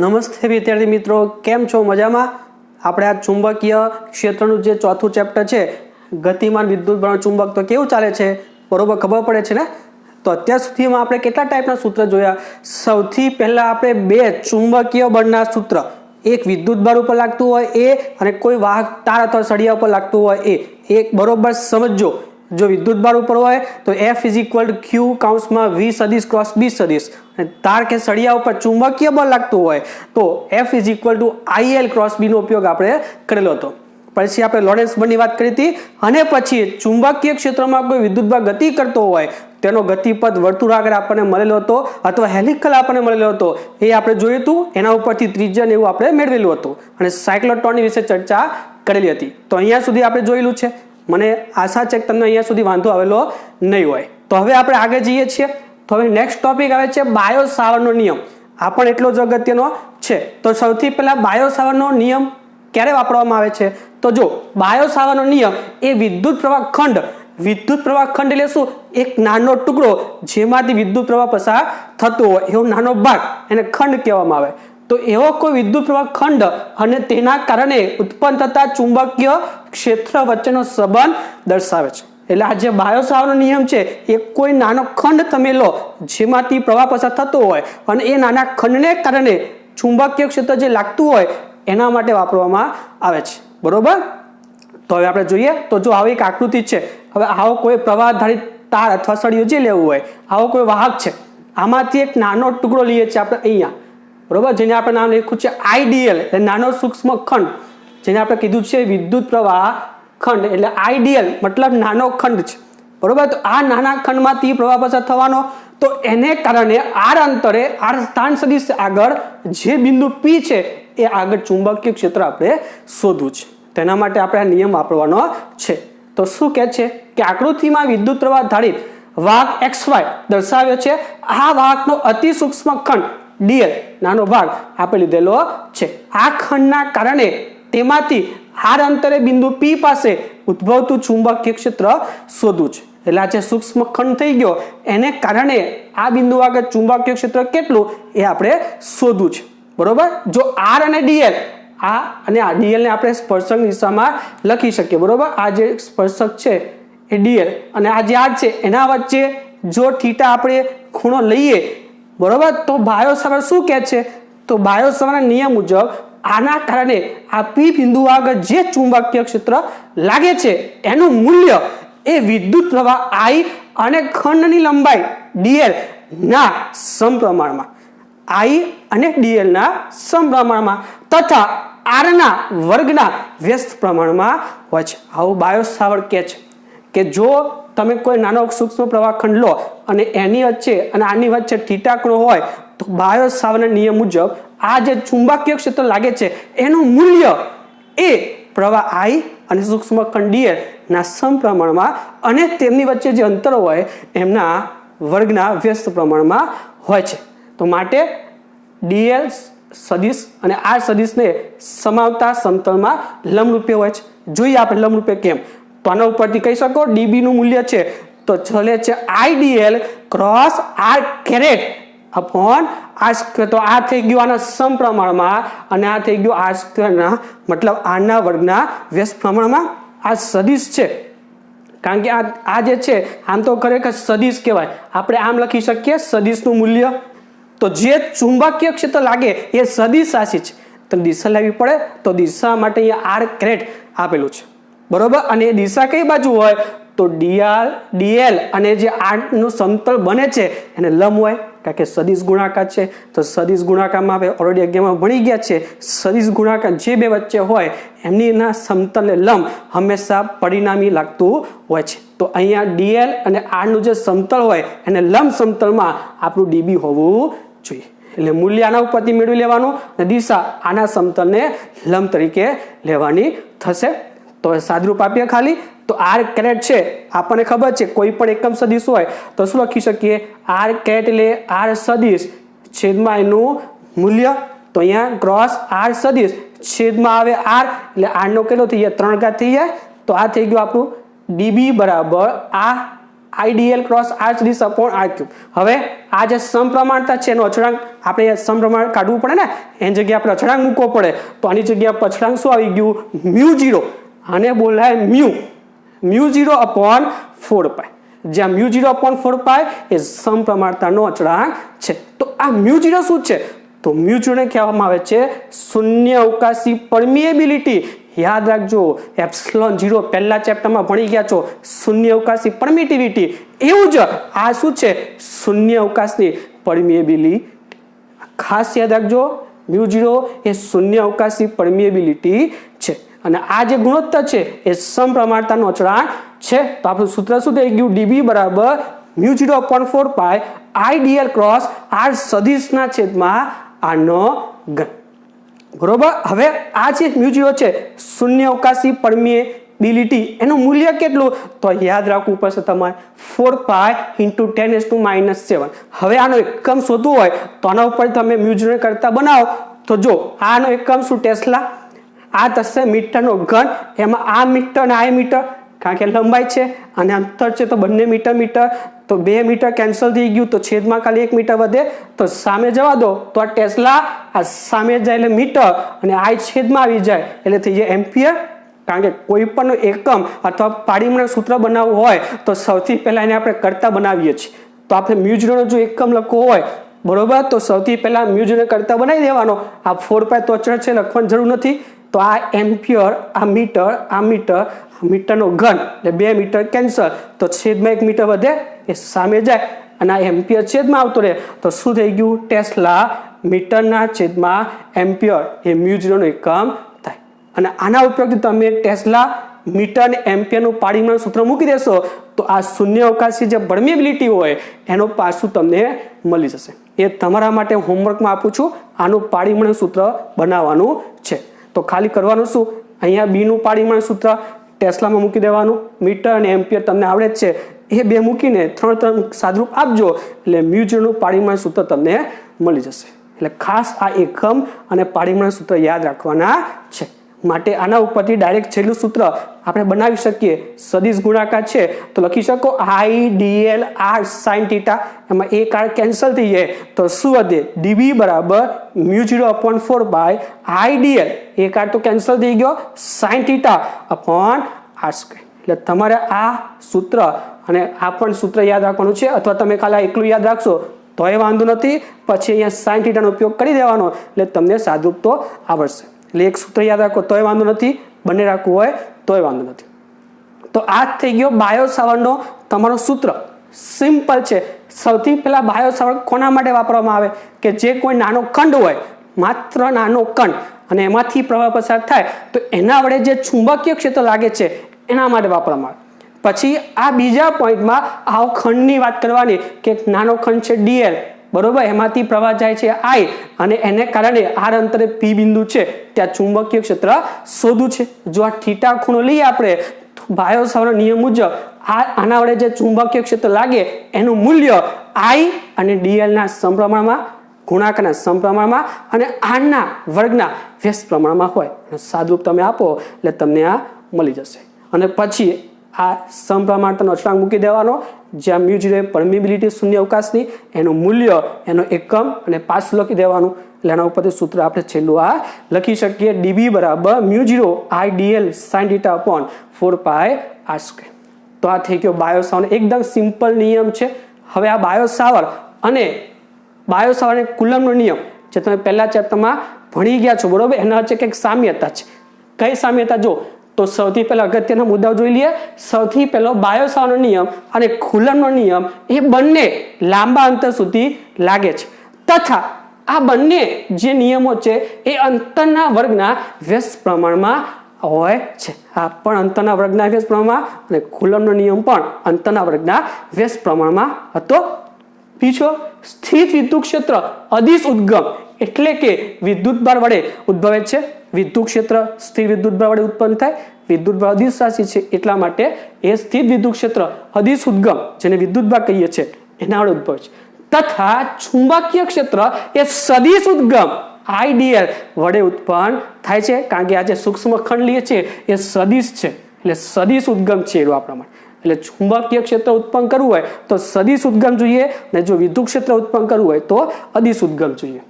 નમસ્તે વિદ્યાર્થી મિત્રો, કેમ છો? મજામાં? આપણે આ ચુંબકીય ક્ષેત્રનું જે ચોથું ચેપ્ટર છે ગતિમાન વિદ્યુત ચુંબક તો કેવું ચાલે છે બરોબર ખબર પડે છે ને? તો અત્યાર સુધીમાં આપણે કેટલા ટાઈપના સૂત્ર જોયા? સૌથી પહેલા આપણે બે ચુંબકીય બળના સૂત્ર, એક વિદ્યુત બળ ઉપર લાગતું હોય એ અને કોઈ વાહક તાર અથવા સળિયા ઉપર લાગતું હોય એ. એક બરોબર સમજો. જો વિદ્યુત બળ ઉપર હોય તો F = Q કૌંસમાં V સદિશ ક્રોસ B સદિશ, અને તાર કે સળિયા ઉપર ચુંબકીય બળ લાગતું હોય તો F = IL ક્રોસ B નો ઉપયોગ આપણે કરેલો હતો. પછી આપણે લોરેન્ટ્ઝ બળની વાત કરી હતી, અને પછી ચુંબકીય ક્ષેત્રમાં કોઈ વિદ્યુત બળ ગતિ કરતો હોય તેનો ગતિપથ વર્તુળાકાર આપણને મળેલો હતો અથવા હેલિકલ આપણને મળેલો હતો, એ આપણે જોયું હતું. એના ઉપરથી ત્રિજ્યા એવું આપણે મેળવેલું હતું અને સાયક્લોટ્રોનની વિશે ચર્ચા કરેલી હતી. તો અહીંયા સુધી આપણે જોયેલું છે. મને આશા છે કે તમને અહીંયા સુધી વાંધો આવેલો નહીં હોય. તો હવે આપણે આગળ જઈએ છીએ. તો હવે નેક્સ્ટ ટોપિક આવે છે બાયો સાવર્ટનો નિયમ. આ પણ એટલો જ અગત્યનો છે. તો સૌથી પહેલા બાયો સાવર્ટનો નિયમ ક્યારે વાપરવામાં આવે છે? તો જો બાયો સાવર્ટનો નિયમ એ વિદ્યુત પ્રવાહ ખંડ એટલે શું? એક નાનો ટુકડો જેમાંથી વિદ્યુત પ્રવાહ પસાર થતો હોય એવો નાનો ભાગ, એને ખંડ કહેવામાં આવે. તો એવો કોઈ વિદ્યુત પ્રવાહ ખંડ અને તેના કારણે ઉત્પન્ન થતા ચુંબકીય ક્ષેત્ર વચ્ચેનો સંબંધ દર્શાવે છે. એટલે આ જે બાયો સાવર્ટનો નિયમ છે એ કોઈ નાનો ખંડ તમે લો જેમાંથી પ્રવાહ પસાર થતો હોય અને એ નાના ખંડને કારણે ચુંબકીય ક્ષેત્ર જે લાગતું હોય એના માટે વાપરવામાં આવે છે. બરોબર? તો હવે આપણે જોઈએ. તો જો આવી એક આકૃતિ છે. હવે આવો કોઈ પ્રવાહ આધારિત તાર અથવા સળિયું જે લેવું હોય, આવો કોઈ વાહક છે, આમાંથી એક નાનો ટુકડો લઈએ છીએ આપણે અહીંયા. બરોબર? જેને આપણે નામ લખ્યું છે આઈડીએલ, એટલે નાનો સૂક્ષ્મ ખંડ, જેને આપણે કીધું છે વિદ્યુત પ્રવાહ ખંડ. એટલે આઈડીએલ મતલબ નાનો ખંડ છે. બરોબર? તો આ નાના ખંડમાંથી પ્રવાહ પસાર થવાનો, તો એને કારણે આર અંતરે, આર સ્થાન સદિશ આગળ જે બિંદુ P છે એ આગળ ચુંબકીય ક્ષેત્ર આપણે શોધવું છે. તેના માટે આપણે આ નિયમ વાપરવાનો છે. તો શું કહે છે કે આકૃતિમાં વિદ્યુત પ્રવાહ આધારિત વાહક XY દર્શાવ્યો છે. આ વાહકનો અતિ સૂક્ષ્મ ખંડ DL નાનો ભાગ આપણે લીધેલો છે. આ ખંડના કારણે તેમાંથી આર અંતરે બિંદુ P પાસે ઉદ્ભવતું ચુંબકીય ક્ષેત્ર શોધવું છે. એટલે આ જે સૂક્ષ્મ ખંડ થઈ ગયો એને કારણે આ બિંદુ આગળ ચુંબકીય ક્ષેત્ર કેટલું એ આપણે શોધવું છે. બરોબર? જો R અને DL, આ અને આ DL ને આપણે સ્પર્શક દિશામાં લખી શકીએ. બરોબર? આ જે સ્પર્શક છે એ DL અને આ જે R છે એના વચ્ચે જો થીટા આપણે ખૂણો લઈએ, બરોબર, તો બાયો સાવર્ટ શું કહે છે? તો બાયો સાવર્ટના નિયમ મુજબ આના કારણે આ P બિંદુ આગળ જે ચુંબકીય ક્ષેત્ર લાગે છે એનું મૂલ્ય એ વિદ્યુત પ્રવાહ I અને ખંડની લંબાઈ DL ના સમપ્રમાણમાં, I અને DL ના સમપ્રમાણમાં તથા R ના વર્ગના વ્યસ્ત પ્રમાણમાં હોય છે. આવું બાયો સાવર્ટ કહે છે કે જો તમે કોઈ નાનો સૂક્ષ્મ પ્રવાહ ખંડ લો અને એની વચ્ચે અને આની વચ્ચે થીટા ખૂણો હોય તો બાયો સાવર્ટના નિયમ મુજબ આ જે ચુંબકીય ક્ષેત્ર લાગે છે એનું મૂલ્ય એ પ્રવાહ I અને સૂક્ષ્મ ખંડ DL ના સમપ્રમાણમાં અને તેમની વચ્ચે જે અંતર હોય એમના વર્ગના વ્યસ્ત પ્રમાણમાં હોય છે. તો માટે DL સદિશ અને R સદિશને સમાવતા સમતલમાં લંબરૂપે હોય છે. જોઈએ આપણે લંબરૂપે કેમ. તો આના ઉપરથી કહી શકો DB નું મૂલ્ય છે તો ચલે છે IDL cross R caret upon R square. તો આ થઈ ગયું આના સમપ્રમાણમાં અને આ થઈ ગયું R સ્ક્વેરના મતલબ R ના વર્ગના વ્યસ્ત પ્રમાણમાં. આ સદિશ છે કારણ કે આ જે છે આમ તો ખરેખર સદિશ કહેવાય. આપણે આમ લખી શકીએ સદિશનું મૂલ્ય. તો જે ચુંબકીય ક્ષેત્ર લાગે એ સદિશ રાશિ છે, તો દિશા લેવી પડે. તો દિશા માટે અહીંયા R કેરેટ આપેલું છે. બરોબર? અને એ દિશા કઈ બાજુ હોય? તો DL અને જે R નું સમતલ બને છે એને લંબ હોય, કારણ કે સદિશ ગુણાકાર છે. તો સદિશ ગુણાકારમાં આપણે ઓલરેડી 11માં ભણી ગયા છે. સદિશ ગુણાકાર જે બે વચ્ચે હોય એમનીના સમતલને લંબ હંમેશા પરિણામી લાગતું હોય છે. તો અહીંયા DL અને R નું જે સમતલ હોય એને લંબ સમતલમાં આપણું DB હોવું જોઈએ. એટલે મૂલ્ય આના ઉપરથી મેળવી લેવાનું અને દિશા આના સમતલને લંબ તરીકે લેવાની થશે. તો સાદરૂપ આપીએ ખાલી. તો R કેરેટ છે આપણને ખબર છે કોઈ પણ એકમ સદિશ હોય તો શું લખી શકીએ? R કેરેટ એટલે R સદિશ છેદમાં એનું મૂલ્ય. તો અહીંયા ક્રોસ R સદિશ છેદમાં આવે R એટલે R નો કેટલો થઈ જાય? 3 ઘાત થઈ જાય. તો આ થઈ ગયું આપણું DB બરાબર આ IDL ક્રોસ R સદિશ અપોન R ક્યુબ. હવે આ જે સમપ્રમાણતા છે એનો અચળાંક આપણે સમપ્રમાણ કાઢવું પડે ને, એની જગ્યાએ આપણે અચળાંક મૂકવો પડે. તો આની જગ્યાએ અચળાંક શું આવી ગયું? μ0. આને બોલાય μ0 અપોન 4π. જ્યાં μ0 અપોન 4π એ સમપ્રમાણતાનો અચળાંક છે. તો આ μ0 શું છે? તો μ0 ને કહેવામાં આવે છે શૂન્ય અવકાશી પરમિએબિલિટી. યાદ રાખજો, એપ્સિલોન 0 પહેલા ચેપ્ટરમાં ભણી ગયા છો, શૂન્ય અવકાશી પરમિટિવિટી. એવું જ આ શું છે? શૂન્ય અવકાશની પરમિએબિલિટી. ખાસ યાદ રાખજો, μ0 એ શૂન્ય અવકાશી પરમિએબિલિટી છે. અને આ જે ગુણોત્તર છે એ સમપ્રમાણતાનો અચળાંક છે. તો આપણું સૂત્ર શું થઈ ગયું? dB બરાબર μ0 અપોન 4π IDL ક્રોસ R સદિશના છેદમાં આનો ઘન. બરોબર. હવે આ જે μ0 છે શૂન્ય અવકાશી પરમિએબિલિટી, એનું મૂલ્ય કેટલું? તો યાદ રાખવું પડશે તમારે 4π × 10⁻⁻⁷. હવે આનો એકમ શોધવું હોય તો આના ઉપર તમે μ0 કરતા બનાવો તો જો આનો એકમ શું? ટેસ્લા. આ થશે મીટરનો ઘન. એમાં આ મીટર અને આ મીટર, કારણ કે લંબાઈ છે અને અંતર છે તો બંને મીટર. તો 2 મીટર કેન્સલ થઈ ગયું, તો છેદમાં ખાલી 1 મીટર વધે. તો સામે જવા દો તો આ ટેસ્લા, આ સામે જાય એટલે મીટર અને આ છેદમાં આવી જાય એટલે થઈ જાય એમ્પિયર. કારણ કે કોઈ પણ એકમ અથવા પાડીમણ સૂત્ર બનાવવું હોય તો સૌથી પહેલા એને આપણે કરતા બનાવીએ છીએ. તો આપણે μ0 નો જો એકમ લખવો હોય, બરોબર, તો સૌથી પહેલા μ0 કરતા બનાવી દેવાનો. આ 4π તો અચળ છે, લખવાની જરૂર નથી. તો આ એમ્પિયર, આ મીટરનો ઘન એટલે 2 મીટર કેન્સલ, તો છેદમાં 1 મીટર વધે એ સામે જાય અને આ એમ્પિયર છેદમાં આવતો રહે. તો શું થઈ ગયું? ટેસ્લા મીટરના છેદમાં એમ્પિયર એ μ0 નો એકમ થાય. અને આના ઉપયોગથી તમે ટેસ્લા, મીટર અને એમ્પિયરનું પાડીમણ સૂત્ર મૂકી દેશો તો આ શૂન્ય અવકાશી જે પરમિએબિલિટી હોય એનો પાસું તમને મળી જશે. એ તમારા માટે હોમવર્કમાં આપું છું. આનું પાડીમણ સૂત્ર બનાવવાનું છે. તો ખાલી કરવાનું શું? અહીંયા બીનું પાડીમણ સૂત્ર ટેસ્લામાં મૂકી દેવાનું. મીટર અને એમ્પિયર તમને આવડે જ છે, એ બે મૂકીને 3 સાદરૂપ આપજો એટલે μ0 નું પાડીમણ સૂત્ર તમને મળી જશે. એટલે ખાસ આ એકમ અને પાડીમણ સૂત્ર યાદ રાખવાના છે. માટે આના ઉપરથી ડાયરેક્ટ છેલ્લું સૂત્ર આપણે બનાવી શકીએ. સદિશ ગુણાકાર છે તો લખી શકો IDL R sin θ. એમાં એક R કેન્સલ થઈ જાય તો શું વધે? dB બરાબર μ0 અપોન 4π IDL, એક R તો કેન્સલ થઈ ગયો, sin θ અપોન R². એટલે તમારે આ સૂત્ર અને આ પણ સૂત્ર યાદ રાખવાનું છે. અથવા તમે ખાલી એકલું યાદ રાખશો તોય વાંધો નથી, પછી અહીંયા sin θ નો ઉપયોગ કરી દેવાનો એટલે તમને સાદરૂપ તો આવડશે. એટલે એક સૂત્ર યાદ રાખો તોય વાંધો નથી, બંને રાખવું હોય તોય વાંધો નથી. તો આ થઈ ગયો બાયો સાવર્ટનો તમારો સૂત્ર. સિમ્પલ છે. સૌથી પહેલા બાયો સાવર્ટ કોના માટે વાપરવામાં આવે? કે જે કોઈ નાનો ખંડ હોય, માત્ર નાનો ખંડ, અને એમાંથી પ્રવાહ પસાર થાય તો એના વડે જે ચુંબકીય ક્ષેત્ર લાગે છે એના માટે વાપરવામાં આવે. પછી આ બીજા પોઈન્ટમાં આ ખંડની વાત કરવાની કે નાનો ખંડ છે dl, બરોબર, એમાંથી પ્રવાહ જાય છે I અને એને કારણે r અંતરે p બિંદુ છે ત્યાં ચુંબકીય ક્ષેત્ર શોધવું છે. જો આ થીટા ખૂણો લઈએ આપણે તો બાયો સાવર્ટ નિયમ મુજબ આના વડે જે ચુંબકીય ક્ષેત્ર લાગે એનું મૂલ્ય I અને dl ના સમપ્રમાણમાં, ગુણાકારના સમપ્રમાણમાં અને r ના વર્ગના વ્યસ્ત પ્રમાણમાં હોય. સાદરૂપ તમે આપો એટલે તમને આ મળી જશે. અને પછી આ સમપ્રમાણતાનો અચળાંક મૂકી દેવાનો, જ્યાં μ0 પરમિએબિલિટી શૂન્ય અવકાશની, એનું મૂલ્ય, એનો એકમ અને પાછું લખી દેવાનું. એટલે એના ઉપરથી સૂત્ર આપણે છેલ્લું આ લખી શકીએ dB બરાબર μ0 IDL sin θ અપોન 4π R². તો આ થઈ ગયો બાયો સાવર્ટ. એકદમ સિમ્પલ નિયમ છે. હવે આ બાયો સાવર્ટ અને કુલમ્બનો નિયમ જે તમે પહેલા ચેપ્ટરમાં ભણી ગયા છો, બરોબર, એના વચ્ચે કંઈક સામ્યતા છે. કઈ સામ્યતા? જો તો સૌથી પહેલા અગત્યના મુદ્દાઓ જોઈ લઈએ. સૌથી પહેલો બાયો સાવર્ટનો નિયમ અને કુલમ્બનો નિયમ એ બંને લાંબા અંતર સુધી લાગે છે, તથા આ બંને જે નિયમો છે એ અંતરના વર્ગના વ્યસ્ત પ્રમાણમાં હોય છે. આ પણ અંતરના વર્ગના વ્યસ્ત પ્રમાણમાં અને કુલમ્બનો નિયમ પણ અંતરના વર્ગના વ્યસ્ત પ્રમાણમાં હતો. બીજો, સ્થિત વિદ્યુત ક્ષેત્ર અદિશ ઉદ્ગમ એટલે કે વિદ્યુતભાર વડે ઉદ્ભવે છે. વિદ્યુત ક્ષેત્ર સ્થિર વિદ્યુતભાર વડે ઉત્પન્ન થાય. વિદ્યુતભાર અદિશ રાશિ છે એટલા માટે એ સ્થિત વિદ્યુત ક્ષેત્ર અદિશ ઉદ્ગમ, જેને વિદ્યુતભાર કહીએ છીએ, એના વડે ઉદ્ભવે છે. તથા ચુંબકીય ક્ષેત્ર એ સદિશ ઉદ્ગમ IDL વડે ઉત્પન્ન થાય છે. કારણ કે આ જે સૂક્ષ્મ ખંડ લઈએ છીએ એ સદિશ છે એટલે સદિશ ઉદ્ગમ છે એવું આપણા માટે. એટલે ચુંબકીય ક્ષેત્ર ઉત્પન્ન કરવું હોય તો સદિશ ઉદ્ગમ જોઈએ, અને જો વિદ્યુત ક્ષેત્ર ઉત્પન્ન કરવું હોય તો અદિશ ઉદ્ગમ જોઈએ.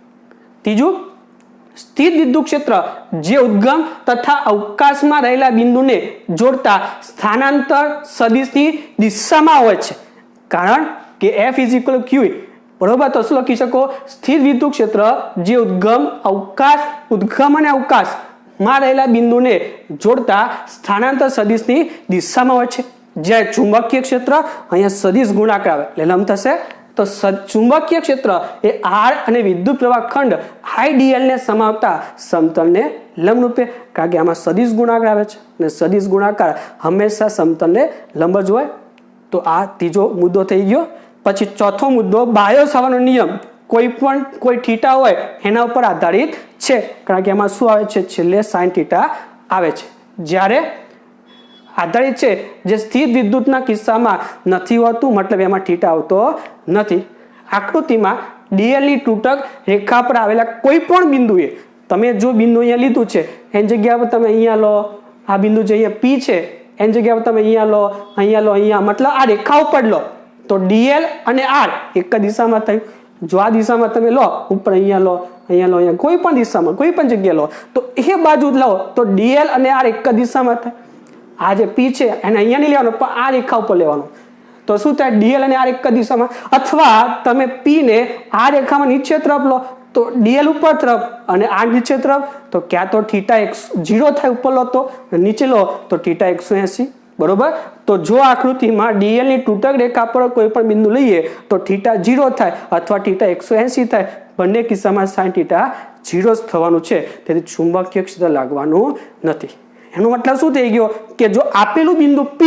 ત્રીજું, સ્થિર વિદ્યુત ક્ષેત્ર જે ઉદ્ગમ તથા અવકાશમાં રહેલા બિંદુને જોડતા સ્થાનાંતર સદિશની દિશામાં હોય છે. કારણ કે F = Q, બરોબર. તો શું લખી શકો? સ્થિર વિદ્યુત ક્ષેત્ર જે ઉદ્ગમ અને અવકાશમાં રહેલા બિંદુને જોડતા સ્થાનાંતર સદિશની દિશામાં હોય છે. જ્યારે ચુંબકીય ક્ષેત્ર અહીંયા સદિશ ગુણાકાર આવે એટલે લંબ થશે. તો ચુંબકીય ક્ષેત્ર એ R અને વિદ્યુત પ્રવાહ ખંડ IDL ને સમાવતા સમતલને લંબરૂપે, કારણ કે આમાં સદિશ ગુણાકાર આવે છે અને સદિશ ગુણાકાર હંમેશા સમતલને લંબ જ હોય. તો આ ત્રીજો મુદ્દો થઈ ગયો. પછી ચોથો મુદ્દો, બાયો સાવરનો નિયમ કોઈ થીટા હોય એના ઉપર આધારિત છે, કારણ કે એમાં શું આવે છે? છેલ્લે sin થીટા આવે છે. જ્યારે આધારિત છે જે સ્થિર વિદ્યુતના કિસ્સામાં નથી હોતું, મતલબ એમાં થીટા આવતો નથી. આકૃતિમાં dl ની તૂટક રેખા પર આવેલા કોઈ પણ બિંદુએ, તમે જો બિંદુ અહીંયા લીધું છે એની જગ્યા પર તમે અહીંયા લો, આ બિંદુ જે અહીંયા P છે એની જગ્યા પર તમે અહીંયા લો, અહીંયા, મતલબ આ રેખા ઉપર લો તો dl અને r એક જ દિશામાં થયું. જો આ દિશામાં તમે લો, ઉપર અહીંયા લો, અહીંયા કોઈ પણ દિશામાં કોઈ પણ જગ્યાએ લો તો એ બાજુ લો તો dl અને r એક જ દિશામાં થાય. આ જે P છે એને અહીંયા નહીં લેવાનો, પણ આ રેખા ઉપર લેવાનો. તો શું થાય? dl અને r એક જ દિશામાં. અથવા તમે P ને આ રેખામાં નીચે તરફ લો તો dl ઉપર તરફ અને r નીચે તરફ, તો ક્યાં તો થીટા 0 થાય ઉપર લો તો, નીચે લો તો થીટા 180. બરોબર. તો જો આકૃતિમાં dl ની તૂટક રેખા પર કોઈ પણ બિંદુ લઈએ તો થીટા 0 થાય અથવા થીટા 180 થાય. બંને કિસ્સામાં sin થીટા 0 જ થવાનું છે. તેથી ચુંબકીય ક્ષેત્ર લાગવાનું નથી. એનો મતલબ શું થઈ ગયો? કે જો આપેલું બિંદુ P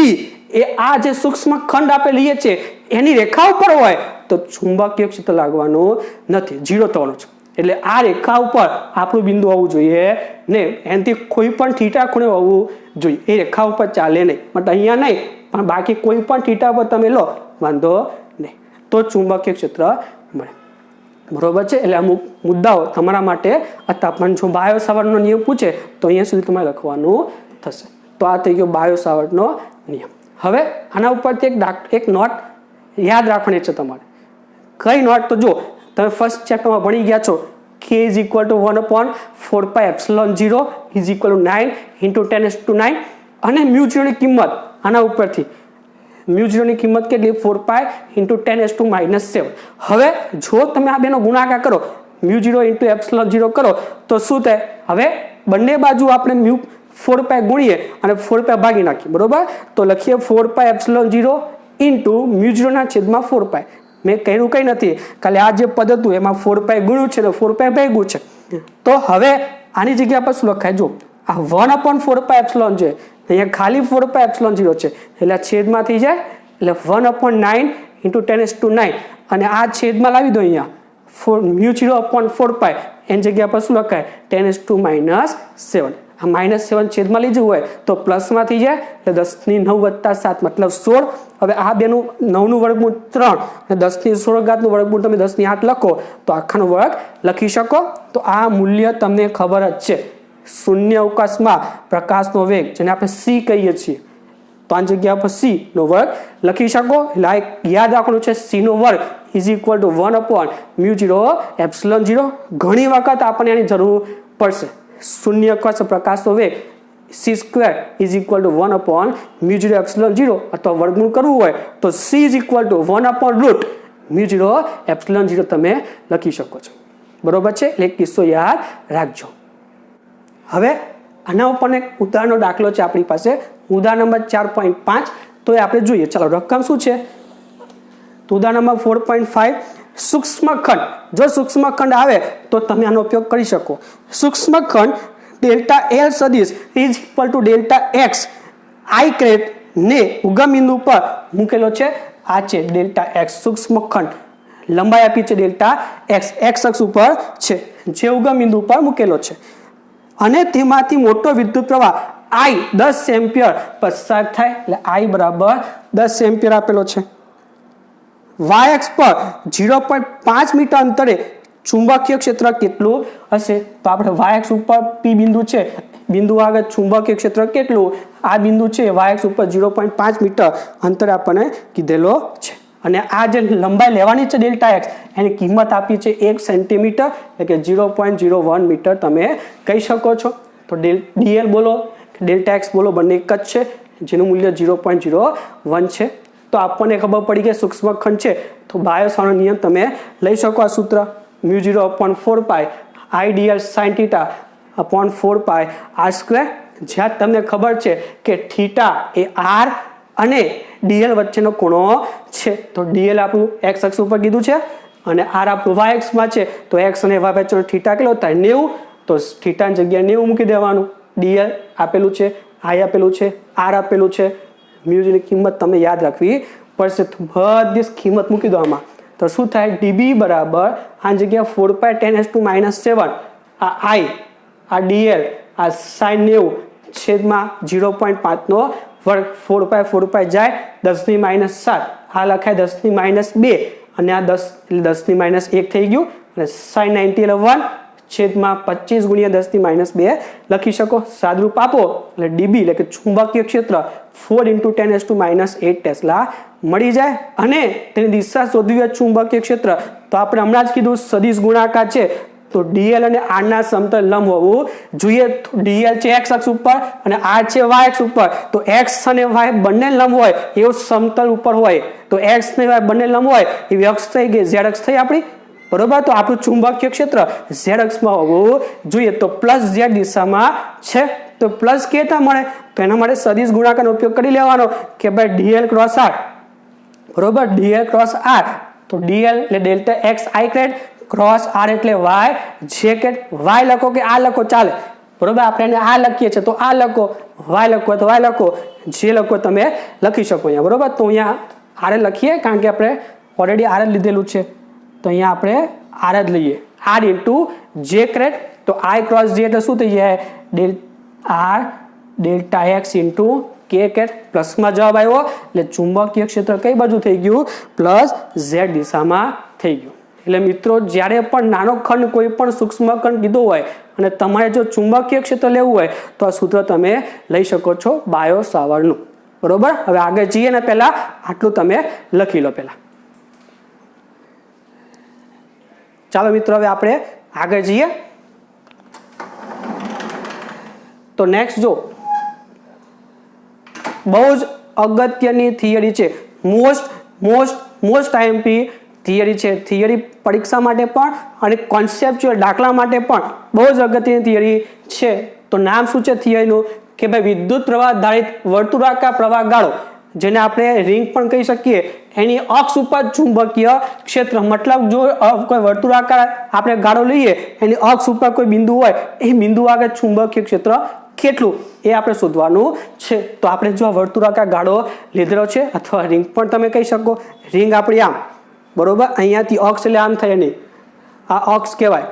એ આ જે સૂક્ષ્મ ખંડ આપણે લઈએ છે એની રેખા ઉપર હોય તો ચુંબકીય ક્ષેત્ર લાગવાનું નથી, 0 થવાનું છે. એટલે આ રેખા ઉપર આપણું બિંદુ હોવું જોઈએ ને, એનાથી કોઈ પણ થીટા ખૂણે હોવું જોઈએ. એ રેખા ઉપર ચાલે નહીં, મતલબ અહીંયા નહીં, પણ બાકી કોઈ પણ થીટા પર તમે લો વાંધો નહીં, તો ચુંબકીય ક્ષેત્ર મળે. બરોબર છે. એટલે અમુક મુદ્દાઓ તમારા માટે હતા, પણ જો બાયો સાવર્ટનો નિયમ પૂછે તો અહીંયા સુધી તમારે લખવાનું થશે. તો આ થઈ ગયો બાયો સાવર્ટનો નિયમ. હવે આના ઉપરથી એક નોટ યાદ રાખવાની છે તમારે. કઈ નોટ? તો જો તમે ફર્સ્ટ ચેપ્ટરમાં ભણી ગયા છો k = 1/4πε0 = 9 × 10⁹ અને μ0 ની કિંમત આના ઉપરથી μ0 ની કિંમત કેટલી? 4π × 10⁻⁷. હવે જો તમે આ બેનો ગુણાકાર કરો, μ0 × ε0 કરો તો શું થાય? હવે બંને બાજુ આપણે 4π ગુણીએ અને 4π ભાગી નાખીએ. બરોબર. તો લખીએ 4πε0 × μ0/4π. મેં કહ્યું કંઈ નથી, ખાલી આ જે પદ હતું એમાં 4π ગુણ્યું છે ને 4π ભાગ્યું છે. તો હવે આની જગ્યા પર શું લખાય? જો આ 1/4πε છે, અહીંયા ખાલી 4πε0 છે એટલે આ છેદમાં થઈ જાય, એટલે 1/9 × 10⁹ અને આ છેદમાં લાવી દો અહીંયા μ0/4π, એની જગ્યા પર શું લખાય? 10⁻⁷. આ -7 છેદમાં લઈ જવું હોય તો પ્લસમાં થઈ જાય, એટલે 10⁹ + 7 મતલબ 16. હવે આ બેનું 9 નું વર્ગમૂળ 3 અને 10⁻16 નું વર્ગમૂળ તમે 10⁸ લખો તો આખાનો વર્ગ લખી શકો. તો આ મૂલ્ય તમને ખબર જ છે. શૂન્ય અવકાશમાં પ્રકાશનો વેગ, જેને આપણે c કહીએ છીએ, તો આ જગ્યા પર c નો વર્ગ લખી શકો. એટલે આ યાદ રાખવાનું છે, c નો વર્ગ = 1/μ0ε0. ઘણી વખત આપણને એની જરૂર પડશે. શૂન્ય અવકાશ પ્રકાશનો વેગ c² = 1/μ0ε0 અથવા વર્ગમૂળ કરવું હોય તો c = 1/√μ0ε0 તમે લખી શકો છો. બરોબર છે. એટલે કિસ્સો યાદ રાખજો. હવે આના ઉપર એક ઉદાહરણનો દાખલો છે આપણી પાસે, ઉદાહરણ નંબર 4.5. તો એ આપણે જોઈએ. ચાલો, રકમ શું છે? તો ઉદાહરણ નંબર 4.5, સૂક્ષ્મખંડ. જો સૂક્ષ્મખંડ આવે તો તમે આનો ઉપયોગ કરી શકો. સૂક્ષ્મખંડ ΔL સદિશ = Δx i ને ઉગમ બિંદુ પર મૂકેલો છે. આ છે Δx સૂક્ષ્મખંડ, લંબાઈ આપી છે Δx, x અક્ષ ઉપર છે, જે ઉગમ બિંદુ પર મૂકેલો છે. અને તેમાંથી મોટો વિદ્યુત પ્રવાહ I 10 એમ્પિયર પસાર થાય, એટલે I = 10 એમ્પિયર આપેલો છે. y અક્ષ પર 0.5 મીટર અંતરે ચુંબકીય ક્ષેત્ર કેટલું હશે? તો આપણે y અક્ષ ઉપર P બિંદુ છે બિંદુ આગળ ચુંબકીય ક્ષેત્ર કેટલું, આ બિંદુ છે વાય એક્સ ઉપર 0.5 મીટર અંતર આપણને કીધેલો છે અને આ જે લંબાઈ લેવાની છે ડેલ્ટા એક્સ એની કિંમત આપી છે 1 સેન્ટીમીટર એટલે કે 0.01 મીટર તમે કહી શકો છો. તો ડીએલ બોલો ડેલ્ટા એક્સ બોલો બંને એક જ છે જેનું મૂલ્ય 0.01 છે. તો આપણને ખબર પડી કે સૂક્ષ્મખંડ છે તો બાયોસાવર્ટનો નિયમ તમે લઈ શકો. આ સૂત્ર μ0/4π IDL sin θ upon 4π r square, જ્યાં તમને ખબર છે કે થીટા એ આર અને ડીએલ વચ્ચેનો ખૂણો છે. તો ડીએલ આપણું એક્સ અક્ષ ઉપર કીધું છે અને આર આપણું વાય અક્ષમાં છે. તો એક્સ અને વાય વચ્ચેનો થીટા કેટલો થાય 90. તો થીટાની જગ્યાએ 90 મૂકી દેવાનું. ડીએલ આપેલું છે, આઈ આપેલું છે, આર આપેલું છે. મ્યુની કિંમત તમે યાદ રાખવી પડશે. બધી કિંમત મૂકી દો આમાં તો શું થાય ડીબી બરાબર આ જગ્યા 4π 10⁻⁷ આ આઈ આ ડીએલ આ sin 90 છેદમાં 0.5 નો વર્ગ 4π જાય 10⁻⁷ આ લખાય 10⁻2 અને આ 10 એટલે 10⁻1 થઈ ગયું અને sin 90 એટલે 1 છેદમાં 25 ગુણ્યા 10⁻2 લખી શકો. સાદરૂપ આપો એટલે ડીબી એટલે કે ચુંબકીય ક્ષેત્ર 4 × 10⁻8 ટેસ્લા મળી જાય. અને તેની દિશા શોધવી હોય ચુંબકીય ક્ષેત્ર તો આપણે હમણાં જ કીધું સદિશ ગુણાકાર છે તો ડીએલ અને આર ના સમતલ લંબ હોવું જોઈએ. ડીએલ છે એક્સ અક્ષ ઉપર અને આર છે વાય અક્ષ ઉપર. તો એક્સ અને વાય બંને લંબ હોય એવું સમતલ ઉપર હોય તો એક્સ ને વાય બંને લંબ હોય એવી અક્ષ થઈ ગઈ ઝેડ અક્ષ થઈ આપણી બરોબર. તો આપણું ચુંબકીય ક્ષેત્ર ઝેડ અક્ષમાં હોવું જોઈએ. તો પ્લસ ઝેડ દિશામાં છે તો પ્લસ કેવી રીતે મળે તો એના માટે સદિશ ગુણાકારનો ઉપયોગ કરી લેવાનો કે ભાઈ ડીએલ ક્રોસ આર બરોબર. ડીએલ ક્રોસ આર તો ડીએલ એટલે ડેલ્ટા એક્સ આઈ ક્રેટ ક્રોસ આર એટલે વાય જે ક્રેટ. વાય લખો કે આ લખો ચાલે બરોબર. આપણે એને આ લખીએ છીએ તો આ લખો, વાય લખો તો વાય લખો, જે લખો તમે લખી શકો અહીંયા બરોબર. તો અહીંયા આર લખીએ કારણ કે આપણે ઓલરેડી આર લીધેલું છે તો અહીંયા આપણે આર જ લઈએ આર ઇન્ટુ જે ક્રેટ. તો આઈ ક્રોસ જે એટલે શું થઈ જાય આર ડેલ્ટા એક્સ ઇન્ટુ કે ક્રેટ. પ્લસમાં જવાબ આવ્યો એટલે ચુંબકીય ક્ષેત્ર કઈ બાજુ થઈ ગયું પ્લસ ઝેડ દિશામાં થઈ ગયું. એટલે મિત્રો જ્યારે પણ નાનો ખંડ કોઈ પણ સૂક્ષ્મ ખંડ કીધો હોય અને તમારે જો ચુંબકીય ક્ષેત્ર લેવું હોય તો આ સૂત્ર તમે લઈ શકો છો બાયો સાવર્ટનું બરોબર. હવે આગળ જઈએ ને પહેલા આટલું તમે લખી લો પહેલા. ચાલો મિત્રો હવે આપણે આગળ જઈએ. તો નેક્સ્ટ જો બહુ જ અગત્યની થિયરી છે, મોસ્ટ આઈએમપી થિયરી છે. થિયરી પરીક્ષા માટે પણ અને કોન્સેપ્ચ્યુઅલ દાખલા માટે પણ બહુ જ અગત્યની થિયરી છે. તો નામ શું છે થિયરીનું કે ભાઈ વિદ્યુત પ્રવાહ આધારિત વર્તુળાકાર પ્રવાહ ગાળો જેને આપણે રિંગ પણ કહી શકીએ એની અક્ષ ઉપર ચુંબકીય ક્ષેત્ર મતલબ જો કોઈ વર્તુળાકાર આપણે ગાળો લઈએ એની અક્ષ ઉપર કોઈ બિંદુ હોય એ બિંદુ આગળ ચુંબકીય ક્ષેત્ર કેટલું એ આપણે શોધવાનું છે. તો આપણે જો વર્તુળાકાર ગાળો લીધેલો છે અથવા રિંગ પણ તમે કહી શકો. રિંગ આપણી આમ બરોબર અહીંયાથી અક્ષ એટલે આમ થાય નહીં આ અક્ષ કહેવાય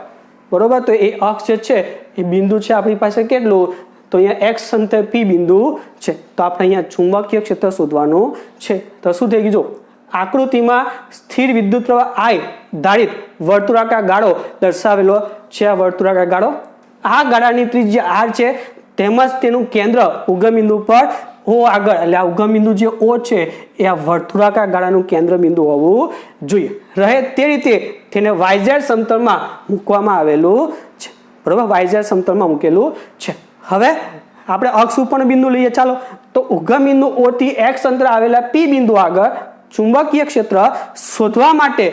બરોબર. તો એ અક્ષ જે છે એ બિંદુ છે આપણી પાસે કેટલું તો અહીંયા એક્સ અંતર પી બિંદુ છે. તો આપણે અહીંયા ચુંબકીય ક્ષેત્ર શોધવાનું છે. તો શું થઈ ગયું જો આકૃતિમાં સ્થિર વિદ્યુત પ્રવાહ આઈ ધારિત વર્તુળાકાર ગાળો દર્શાવેલો છે. આ વર્તુળાકાર ગાળો આ ગાળાની ત્રિજ્યા આર છે તેમજ તેનું કેન્દ્ર ઉગમ બિંદુ પર ઓ આગળ એટલે આ ઉગમ બિંદુ જે ઓ છે એ આ વર્તુળાકાર ગાળાનું કેન્દ્ર બિંદુ હોવું જોઈએ રહે તે રીતે તેને વાયઝેડ સમતલમાં મૂકવામાં આવેલું છે બરોબર. વાયઝેડ સમતલમાં મૂકેલું છે. હવે આપણે અક્ષ ઉપર બિંદુ લઈએ ચાલો. તો ઉગમ બિંદુ ઓ થી એક્સ અંતરે આવેલા પી બિંદુ આગળ ચુંબકીય ક્ષેત્ર શોધવા માટે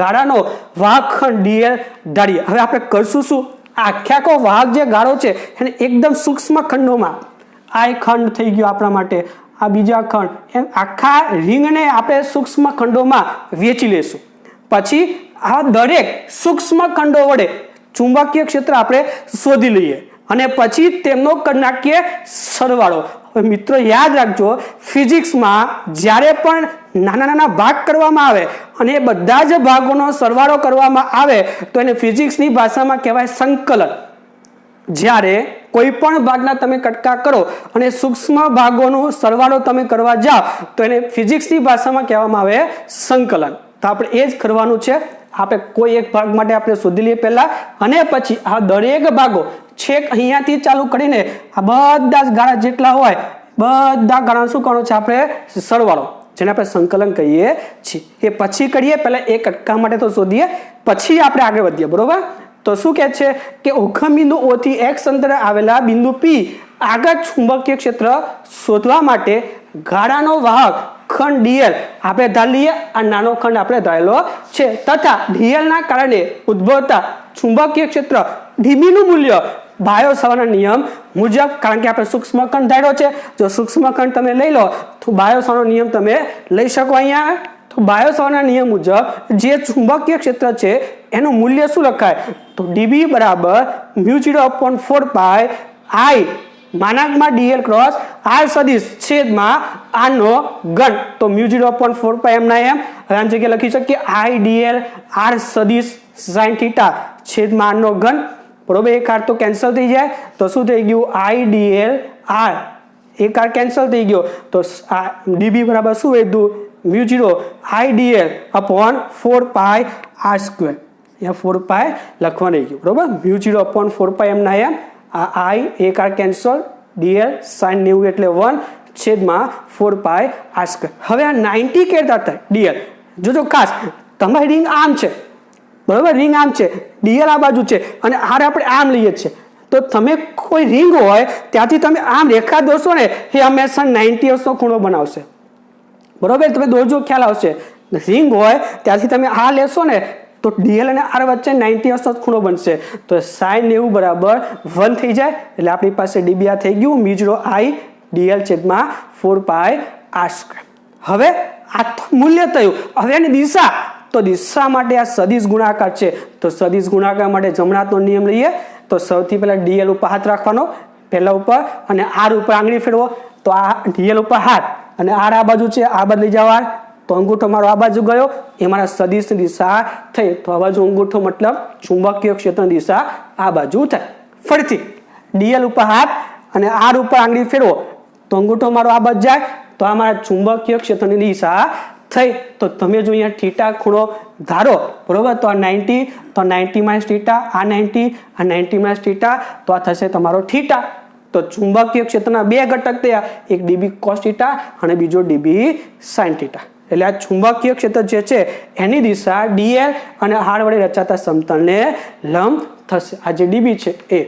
ગાળાનો વાહકખંડ ડીએલ ધારીએ. હવે આપણે કરશું શું આખો વાહક જે ગાળો છે એને એકદમ સૂક્ષ્મ ખંડોમાં આ એક ખંડ થઈ ગયો આપણા માટે આ બીજા ખંડ એમ આખા રિંગને આપણે સૂક્ષ્મ ખંડોમાં વેચી લેશું. પછી આ દરેક સૂક્ષ્મ ખંડો વડે ચુંબકીય ક્ષેત્ર આપણે શોધી લઈએ અને પછી તેમનો કરી નાખીએ સરવાળો. હવે મિત્રો યાદ રાખજો ફિઝિક્સમાં જ્યારે પણ નાના નાના ભાગ કરવામાં આવે અને એ બધા જ ભાગોનો સરવાળો કરવામાં આવે તો એને ફિઝિક્સની ભાષામાં કહેવાય સંકલન. જ્યારે કોઈ પણ ભાગના તમે કટકા કરો અને સૂક્ષ્મ ભાગોનો સરવાળો તમે કરવા જાઓ તો એને ફિઝિક્સની ભાષામાં કહેવામાં આવે સંકલન. તો આપણે એ જ કરવાનું છે. આપણે કોઈ એક ભાગ માટે આપણે શોધી લઈએ પહેલા અને પછી આ દરેક ભાગો છેક અહીંયાથી ચાલુ કરીને આ બધા જ ગાળા જેટલા હોય બધા ગાળા શું કરવાનું છે આપણે સરવાળો, જેને આપણે સંકલન કહીએ છીએ, એ પછી કરીએ. પહેલા એક કટકા માટે તો શોધીએ, પછી આપણે આગળ વધીએ. બરોબર? તો શું કહે છે કે ઉગમ બિંદુ O થી x અંતરે આવેલા બિંદુ P આગળ ચુંબકીય ક્ષેત્ર શોધવા માટે ગાળાનો વાહક ખંડ dl આપણે ધાર લઈએ, આ નાનો ખંડ આપણે ધારેલો છે, તથા dl ના કારણે ઉદ્ભવતા ચુંબકીય ક્ષેત્ર dB નું મૂલ્ય બાયો સાવર્ટના નિયમ મુજબ, કારણ કે આપણે સૂક્ષ્મ ખંડ ધાર્યો છે, જો સૂક્ષ્મ ખંડ તમે લઈ લો તો બાયો સાવર્ટનો નિયમ તમે લઈ શકો. અહીંયા તો બાયો સાવર્ટના નિયમ મુજબ જે ચુંબકીય ક્ષેત્ર છે એનું મૂલ્ય શું લખાય, તો dB બરાબર μ0/4 પાઈ I માનાંકમાં dl ક્રોસ r સદિશ છેદમાં r નો ઘન, તો μ0/4 પાઈ એમ ના એમ. હવે આની જગ્યાએ લખી શકીએ I dl r સદિશ sin θ છેદમાં r નો ઘન. બરોબર? એક r તો કેન્સલ થઈ જાય, તો શું થઈ ગયું I dl r, એક r કેન્સલ થઈ ગયો, તો dB બરાબર શું વધ્યું μ0 I dl/4 pi r square. અહીંયા 4 પાઈ લખવા નહીં ગયું. બરોબર? μ0/4 પાઈ એમ ના એમ, આ I એક r કેન્સલ, dl sin 90 એટલે 1 છેદમાં 4 પાઈ r સ્ક્વેર. હવે આ 90 કેતા થાય dl, જોજો ખાસ તમારી રિંગ આમ છે. બરોબર? રિંગ આમ છે, dl આ બાજુ છે અને r આપણે આમ લઈએ છીએ, તો તમે કોઈ રિંગ હોય ત્યાંથી તમે આમ રેખા દોરશો ને એ હંમેશા 90 નો ખૂણો બનાવશે. બરોબર? તમે દોરજો ખ્યાલ આવશે. રિંગ હોય ત્યાંથી તમે આ લેશો ને તો dl અને r વચ્ચે 90 નો ખૂણો બનશે, તો sin 90 બરાબર 1 થઈ જાય. એટલે આપણી પાસે dB આ થઈ ગયું μ0 I dl છેદમાં 4 પાઈ r સ્ક્વેર. હવે આ તો મૂલ્ય થયું. હવે એની દિશા, તો દિશા માટે આ સદિશ ગુણાકાર છે, તો સદિશ ગુણાકાર માટે જમણા હાથનો નિયમ લઈએ. તો સૌથી પહેલા dl ઉપર હાથ રાખવાનો, પહેલા ઉપર, અને r ઉપર આંગળી ફેરવો. તો આ dl ઉપર હાથ અને r આ બાજુ છે, આ બાજુ લઈ જાવ r, તો અંગૂઠો મારો આ બાજુ ગયો, એ મારા સદિશની દિશા થઈ. તો આ બાજુ અંગૂઠો મતલબ ચુંબકીય ક્ષેત્રની દિશા આ બાજુ થાય. ફરીથી dl ઉપર હાથ અને r ઉપર આંગળી ફેરવો, તો અંગૂઠો મારો આ બાજુ જાય, તો આ મારા ચુંબકીય ક્ષેત્રની દિશા થઈ. તો તમે જો અહીંયા થીટા ખૂણો ધારો, બરોબર, તો આ 90, તો 90 માઇનસ થીટા, આ 90, આ 90 માઇનસ થીટા, તો આ થશે તમારો થીટા. તો ચુંબકીય ક્ષેત્રના બે ઘટક થયા, એક dB cos θ અને બીજો dB sin θ. એટલે આ ચુંબકીય ક્ષેત્ર જે છે એની દિશા dl અને r વડે રચાતા સમતલને લંબ થશે. આ જે dB છે એ,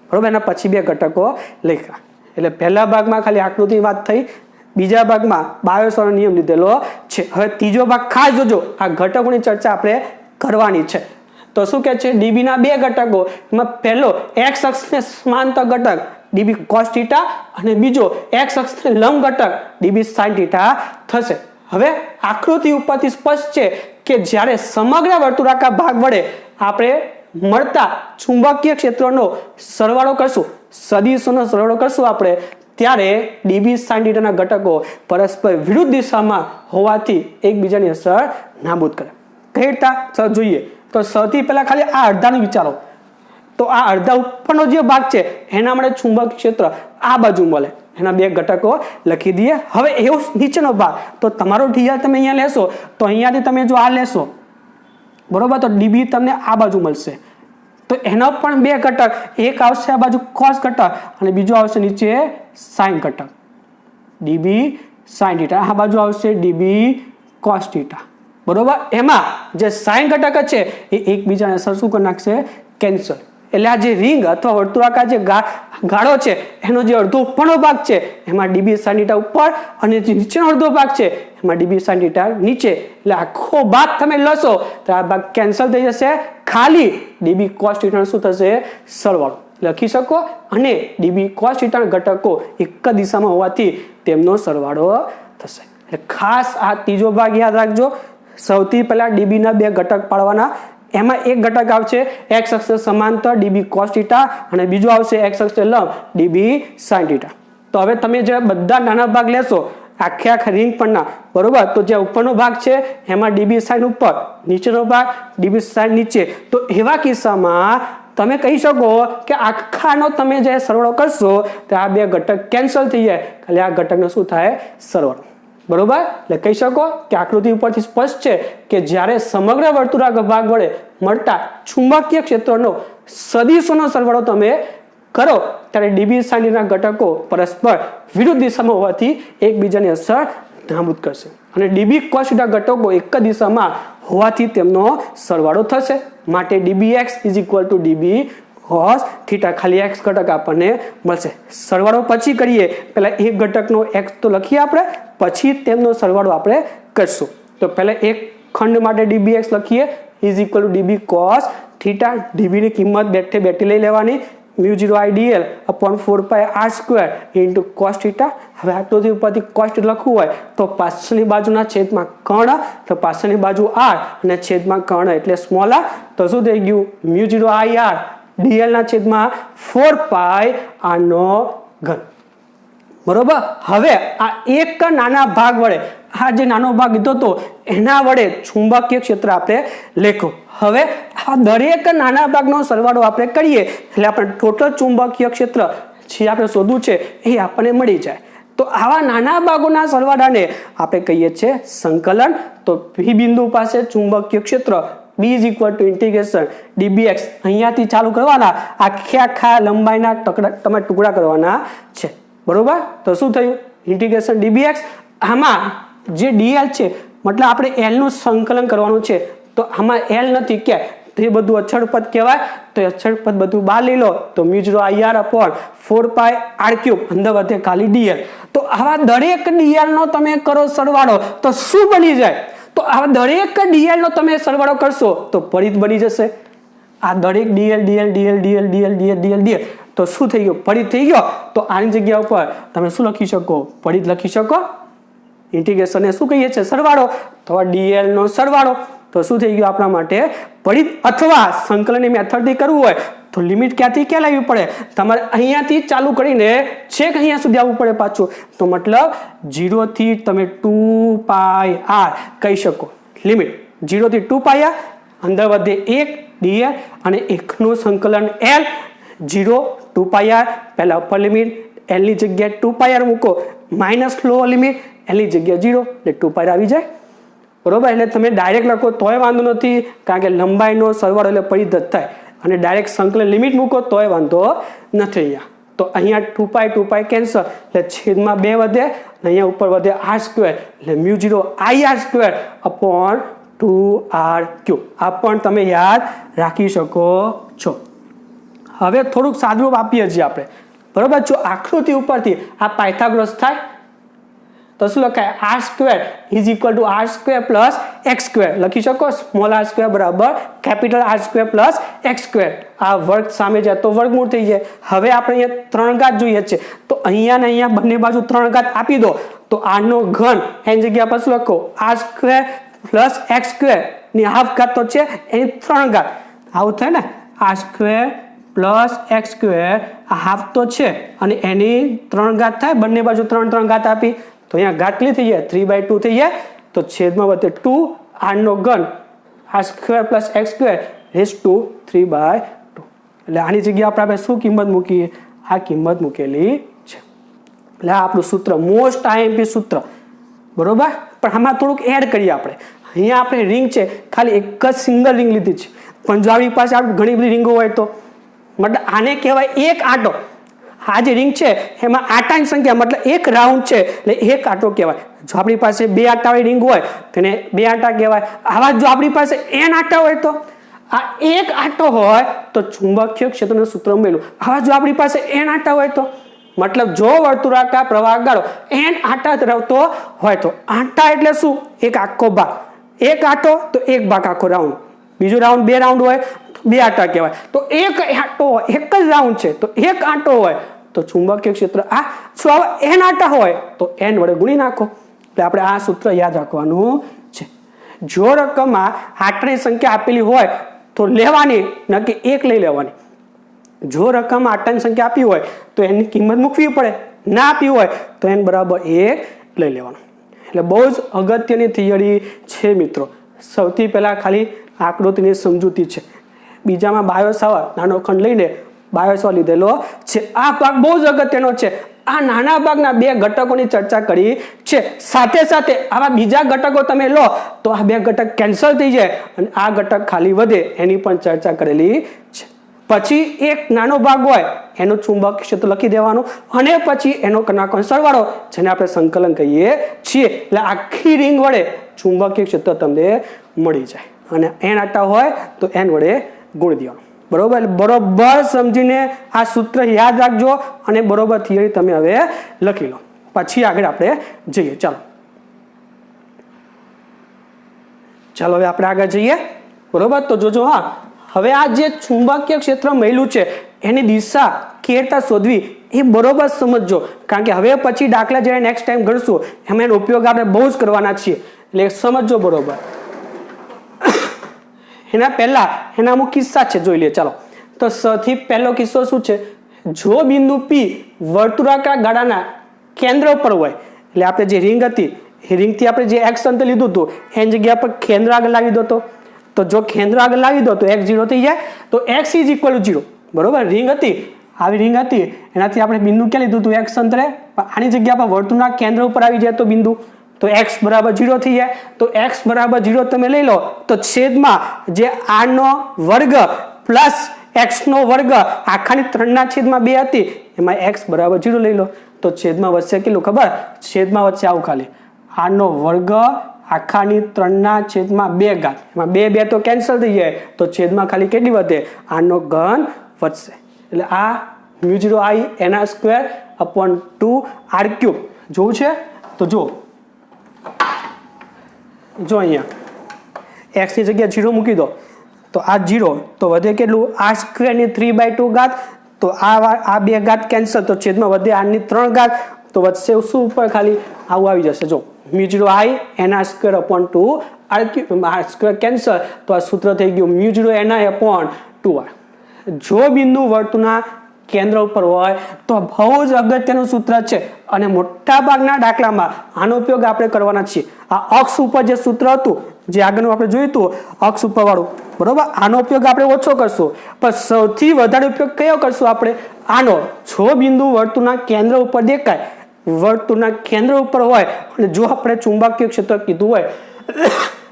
બરોબર, એના પછી બે ઘટકો લખ્યા. એટલે પહેલા ભાગમાં ખાલી આકૃતિની વાત થઈ, બીજા ભાગમાં બાયો સાવર્ટનો નિયમ લીધેલો છે. હવે ત્રીજો ભાગ ખાસ જોજો, આ ઘટકોની ચર્ચા આપણે કરવાની છે. તો શું કહે છે, dB ના બે ઘટકો, એમાં પહેલો x અક્ષને સમાંતર ઘટક dB cos θ અને બીજો x અક્ષને લંબ ઘટક dB sin θ થશે. હવે આકૃતિ ઉપરથી સ્પષ્ટ છે કે જ્યારે સમગ્ર વર્તુળાકાર ભાગ વડે આપણે મળતા ચુંબકીય ક્ષેત્રોનો સરવાળો કરશું, સદિશોનો સરવાળો કરશું આપણે, ત્યારે dB sin θ ના ઘટકો પરસ્પર વિરુદ્ધ દિશામાં હોવાથી એકબીજાની અસર નાબૂદ કરે. કઈ રીતે? ચાલો જોઈએ. તો સૌથી પહેલા ખાલી આ અડધાનું વિચારો. તો આ અડધા ઉપરનો જે ભાગ છે એના માટે ચુંબકીય ક્ષેત્ર આ બાજુ મળે, એના બે ઘટકો લખી દઈએ. હવે એવો નીચેનો ભાગ, તો તમારો dl તમે અહીંયા લેશો, તો અહીંયાથી તમે જો આ લેશો, બરોબર, તો dB તમને આ બાજુ મળશે. તો એનો પણ બે ઘટક, એક આવશે આ બાજુ cos ઘટક અને બીજો આવશે નીચે sin ઘટક dB sin θ. આ બાજુ આવશે dB cos θ. બરોબર? એમાં જે sin ઘટક છે એ એકબીજાને અસર શું કરી નાખશે, કેન્સલ. એટલે આ જે રિંગ અથવા વર્તુળાકાર જે ગાળો છે એનો જે અડધો ઉપરનો ભાગ છે એમાં dB sin θ ઉપર અને જે નીચેનો અડધો ભાગ છે એમાં dB sin θ નીચે. એટલે આખો ભાગ તમે લેશો તો આ ભાગ કેન્સલ થઈ જશે, ખાલી dB cos θ શું થશે, સરવાળો લખી શકો. અને dB cos θ ના ઘટકો એક જ દિશામાં હોવાથી તેમનો સરવાળો થશે. એટલે ખાસ આ ત્રીજો ભાગ યાદ રાખજો. સૌથી પહેલા dB ના બે ઘટક પાડવાના, એમાં એક ઘટક આવશે x અક્ષ સમાંતર dB cos θ અને બીજો આવશે x અક્ષ લંબ dB sin θ. તો હવે તમે જે બધા નાના ભાગ લેશો આખા રિંગ પરના, બરોબર, તો જે ઉપરનો ભાગ છે એમાં dB sin ઉપર, નીચેનો ભાગ dB sin નીચે. તો એવા કિસ્સામાં તમે કહી શકો કે આખાનો તમે જે સરવાળો કરશો તો આ બે ઘટક કેન્સલ થઈ જાય, ખાલી આ ઘટકનો શું થાય, સરવાળો. બરોબર? એટલે કહી શકો કે આકૃતિ ઉપરથી સ્પષ્ટ છે કે જ્યારે સમગ્ર વર્તુળાકાર ભાગ વડે મળતા ચુંબકીય ક્ષેત્રનો સદિશોનો સરવાળો તમે કરો ત્યારે ડીબી શ્રેણીના ઘટકો પરસ્પર વિરુદ્ધ દિશામાં હોવાથી એકબીજાની અસર નાબૂદ કરશે અને ડીબી કોસ થીટા ઘટકો એક જ દિશામાં હોવાથી તેમનો સરવાળો થશે માટે dbx is equal to dB cos theta ખાલી x ઘટક આપણને મળશે સરવાળો પછી કરીએ પહેલા એક ઘટકનો x તો લખીએ આપણે પછી તેમનો સરવાળો આપણે કરશું તો પહેલા એક ખંડ માટે dbx લખીએ is equal to dB cos theta dB ની કિંમત બેઠે બેઠી લઈ લેવાની μ0 IDL upon 4 pi r square into cos theta હવે આટલું ઉપરથી cos theta લખવું હોય તો પાછળની બાજુના છેદમાં કર્ણ તો પાછળની બાજુ r અને છેદમાં કર્ણ એટલે સ્મોલ r તો શું થઈ ગયું μ0 IR dl ના છેદમાં 4 pi r નો ઘન બરોબર હવે આ એક નાના ભાગ વડે આ જે નાનો ભાગ લીધો તો એના વડે ચુંબકીય ક્ષેત્ર આપણે લખો હવે આ દરેક નાના ભાગનો સરવાળો આપણે કરીએ એટલે આપણે ટોટલ ચુંબકીય ક્ષેત્ર જે આપણે શોધવું છે એ આપણને મળી જાય તો આવા નાના ભાગોના સરવાળાને આપણે કહીએ છીએ સંકલન તો P બિંદુ પાસે ચુંબકીય ક્ષેત્ર B is equal to integration dbx અહીંયાથી ચાલુ કરવાના આખા લંબાઈના તમે ટુકડા કરવાના છે બરોબર તો શું થયું ઇન્ટિગ્રેશન dbx આમાં જે dl છે મતલબ આપણે l નું સંકલન કરવાનું છે તો આમાં l નથી કે તો એ બધું અચળ પદ કહેવાય તો અચળ પદ બધું બહાર લઈ લો તો μ0 IR upon 4 pi r cube અંદર વધે ખાલી dl તો આવા દરેક dl નો તમે કરો સરવાળો તો શું બની જાય તો આવા દરેક dl નો તમે સરવાળો કરશો તો પરિઘ બની જશે આ દરેક dl તો શું થઈ ગયું પરિઘ થઈ ગયો તો આની જગ્યા ઉપર તમે શું લખી શકો પરિઘ લખી શકો ઇન્ટિગ્રેશન ને શું કહીએ છીએ સરવાળો તો dl નો સરવાળો તો શું થઈ ગયું આપણા માટે પરિઘ અથવા સંકલનની મેથડથી કરવું હોય તો લિમિટ ક્યાંથી ક્યાં લાવવી પડે તમારે અહીંયાથી ચાલુ કરીને છેક અહીંયા સુધી આવવું પડે પાછું તો મતલબ 0 થી તમે 2 પાઈ r કહી શકો લિમિટ 0 થી 2 પાઈ r અંદર વધે 1 dl અને 1 નું સંકલન l 0 2 પાઈ r પહેલા અપર લિમિટ l ની જગ્યાએ 2 પાઈ r મૂકો માઈનસ લોઅર લિમિટ l ની જગ્યાએ 0 એટલે 2 પાઈ r આવી જાય બરોબર એટલે તમે ડાયરેક્ટ લખો તોય વાંધો નથી કારણ કે લંબાઈનો સરવાળો એટલે પરિઘ જ થાય અને ડાયરેક્ટ સંકલન લિમિટ મૂકો તોય વાંધો નથી અહીંયા તો અહીંયા 2 પાઈ કેન્સલ એટલે છેદમાં 2 વધે અને અહીંયા ઉપર વધે r સ્ક્વેર એટલે μ0 IR square upon 2r cube આ પણ તમે યાદ રાખી શકો છો હવે થોડુંક સાદુરૂપ આપીએ છીએ આપણે બરોબર જો આકૃતિ ઉપરથી આ પાયથાગોરસ થાય તો શું લખાય r square is equal to r square plus x square લખી શકો સ્મોલ r સ્ક્વેર બરાબર capital r square plus x square આ વર્ગ સામે જાય તો વર્ગમૂળ થઈ જાય હવે આપણે અહીંયા 3 ઘાત જોઈએ છે તો અહીંયા ને અહીંયા બંને બાજુ 3 ઘાત આપી દો તો r નો ઘન એની જગ્યા પર શું લખો r square plus x square ની હાફ ઘાત તો છે એની 3 ઘાત આવું થાય ને r square plus x square આ હાફ તો છે અને એની 3 ઘાત થાય બંને બાજુ 3 ઘાત આપી તો અહીંયા ઘાત કેટલી થઈ જાય 3/2 થઈ જાય તો છેદમાં વધે 2 r નો ઘન r square plus x square raise to 3/2 એટલે આની જગ્યાએ આપણે શું કિંમત મૂકીએ આ કિંમત મૂકેલી છે એટલે આ આપણું સૂત્ર મોસ્ટ IMP સૂત્ર બરોબર પણ આમાં થોડુંક એડ કરીએ આપણે અહીંયા આપણે રિંગ છે ખાલી એક જ સિંગલ રિંગ લીધી છે પણ જો આપણી પાસે ઘણી બધી રીંગો હોય તો મતલબ આને કહેવાય એક આંટો આ જે રિંગ છે એમાં આંટાની સંખ્યા મતલબ એક રાઉન્ડ છે એટલે એક આંટો કહેવાય જો આપણી પાસે 2 આંટાવાળી રિંગ હોય તેને 2 આંટા કહેવાય આવા જો આપણી પાસે n આંટા હોય તો આ એક આંટો હોય તો ચુંબકીય ક્ષેત્રનું સૂત્ર મળ્યું આવા જો આપણી પાસે n આંટા હોય તો મતલબ જો વર્તુળાકાર પ્રવાહ ગાળો n આંટા ધરાવતો હોય તો આંટા એટલે શું એક આખો ભાગ એક આંટો તો એક ભાગ આખો રાઉન્ડ બીજો રાઉન્ડ 2 રાઉન્ડ હોય 2 આંટા કહેવાય તો એક આંટો એક જ રાઉન્ડ છે તો એક આંટો હોય તો ચુંબકીય ક્ષેત્ર આ શું આવે n આંટા હોય તો n વડે ગુણી નાખો એટલે આપણે આ સૂત્ર યાદ રાખવાનું છે જો રકમમાં આંટાની સંખ્યા આપેલી હોય તો લેવાની નક્કી એક લઈ લેવાની જો રકમમાં આંટાની સંખ્યા આપી હોય તો એની કિંમત મૂકવી પડે ના આપી હોય તો n બરાબર 1 લઈ લેવાનું એટલે બહુ જ અગત્યની થિયરી છે મિત્રો સૌથી પહેલા ખાલી આકૃતિની સમજૂતી છે બીજામાં બાયોસાવર નાનો ખંડ લઈને બાયોસાવર લીધેલો છે આ ભાગ બહુ જ અગત્યનો છે આ નાના ભાગના 2 ઘટકોની ચર્ચા કરી છે સાથે સાથે આવા બીજા ઘટકો તમે લો તો આ 2 ઘટક કેન્સલ થઈ જાય અને આ ઘટક ખાલી વધે એની પણ ચર્ચા કરેલી છે પછી એક નાનો ભાગ હોય એનું ચુંબકીય ક્ષેત્ર લખી દેવાનું અને પછી એનો નાખવાનો સરવાળો, જેને આપણે સંકલન કહીએ છીએ. એટલે આખી રિંગ વડે ચુંબકીય ક્ષેત્ર તમને મળી જાય. અને n આટા હોય તો n વડે ગુણી દેવાનું. બરોબર, બરોબર સમજીને આ સૂત્ર યાદ રાખજો અને બરોબર થિયરી તમે હવે લખી લો. પછી આગળ આપણે જઈએ. ચાલો હવે આપણે આગળ જઈએ. બરોબર, તો જોજો. હા, હવે આ જે ચુંબકીય ક્ષેત્ર મળ્યું છે એની દિશા કેવી રીતે શોધવી એ બરોબર સમજજો, કારણ કે હવે પછી દાખલા જ્યારે નેક્સ્ટ ટાઈમ ગણશું એમાં એનો ઉપયોગ આપણે બહુ જ કરવાના છીએ. એટલે સમજજો બરોબર. એના પહેલા એના અમુક કિસ્સા છે, જોઈ લે. ચાલો, તો સૌથી પહેલો કિસ્સો શું છે? જો બિંદુ P વર્તુળાકાર ગાળાના કેન્દ્ર પર હોય, એટલે આપણે જે રિંગ હતી એ રિંગથી આપણે જે x અંતર લીધું હતું એની જગ્યા પર કેન્દ્ર આગળ લાવી દો. તો જો કેન્દ્ર આગળ લાવી દો તો x 0 થઈ જાય. તો x = 0. બરોબર, રિંગ હતી, આવી રિંગ હતી, એનાથી આપણે બિંદુ ક્યાં લીધું હતું? x અંતરે. આની જગ્યા પર વર્તુળના કેન્દ્ર ઉપર આવી જાય તો બિંદુ, તો x = 0 થઈ જાય. તો x = 0 તમે લઈ લો તો છેદમાં જે r² પ્લસ x² આખાની 3/2 હતી એમાં x = 0 લઈ લો તો છેદમાં વધશે કેટલું ખબર? છેદમાં વધશે આવું ખાલી r² આખાની 3/2. એમાં 2 તો કેન્સલ થઈ જાય તો છેદમાં ખાલી કેટલી વધે? r³ વધશે. એટલે આ μ0I n²/2r³ જોવું છે તો જો અહીંયા x ની જગ્યાએ 0 મૂકી દો તો આ 0 તો વધે કેટલું? r² 3/2. તો આ 2 કેન્સલ તો છેદમાં વધે r3 તો વધશે શું ઉપર? ખાલી આવું આવી જશે. જો μ0I n²/2r³. r² કેન્સલ તો આ સૂત્ર થઈ ગયું μ0ni/2r. જો બિંદુ વર્તુળના કેન્દ્ર ઉપર હોય તો બહુ જ અગત્યનું સૂત્ર છે અને મોટા ભાગના દાખલામાં આનો ઉપયોગ આપણે કરવાના છીએ. આ અક્ષ ઉપર જે સૂત્ર હતું જે આગળનું આપણે જોયું હતું અક્ષ ઉપર વાળું, બરોબર, આનો ઉપયોગ આપણે ઓછો કરશું, પણ સૌથી વધારે ઉપયોગ કયો કરશું આપણે? આનો. જો બિંદુ વર્તુળના કેન્દ્ર ઉપર દેખાય, વર્તુળના કેન્દ્ર ઉપર હોય અને જો આપણે ચુંબકીય ક્ષેત્ર કીધું હોય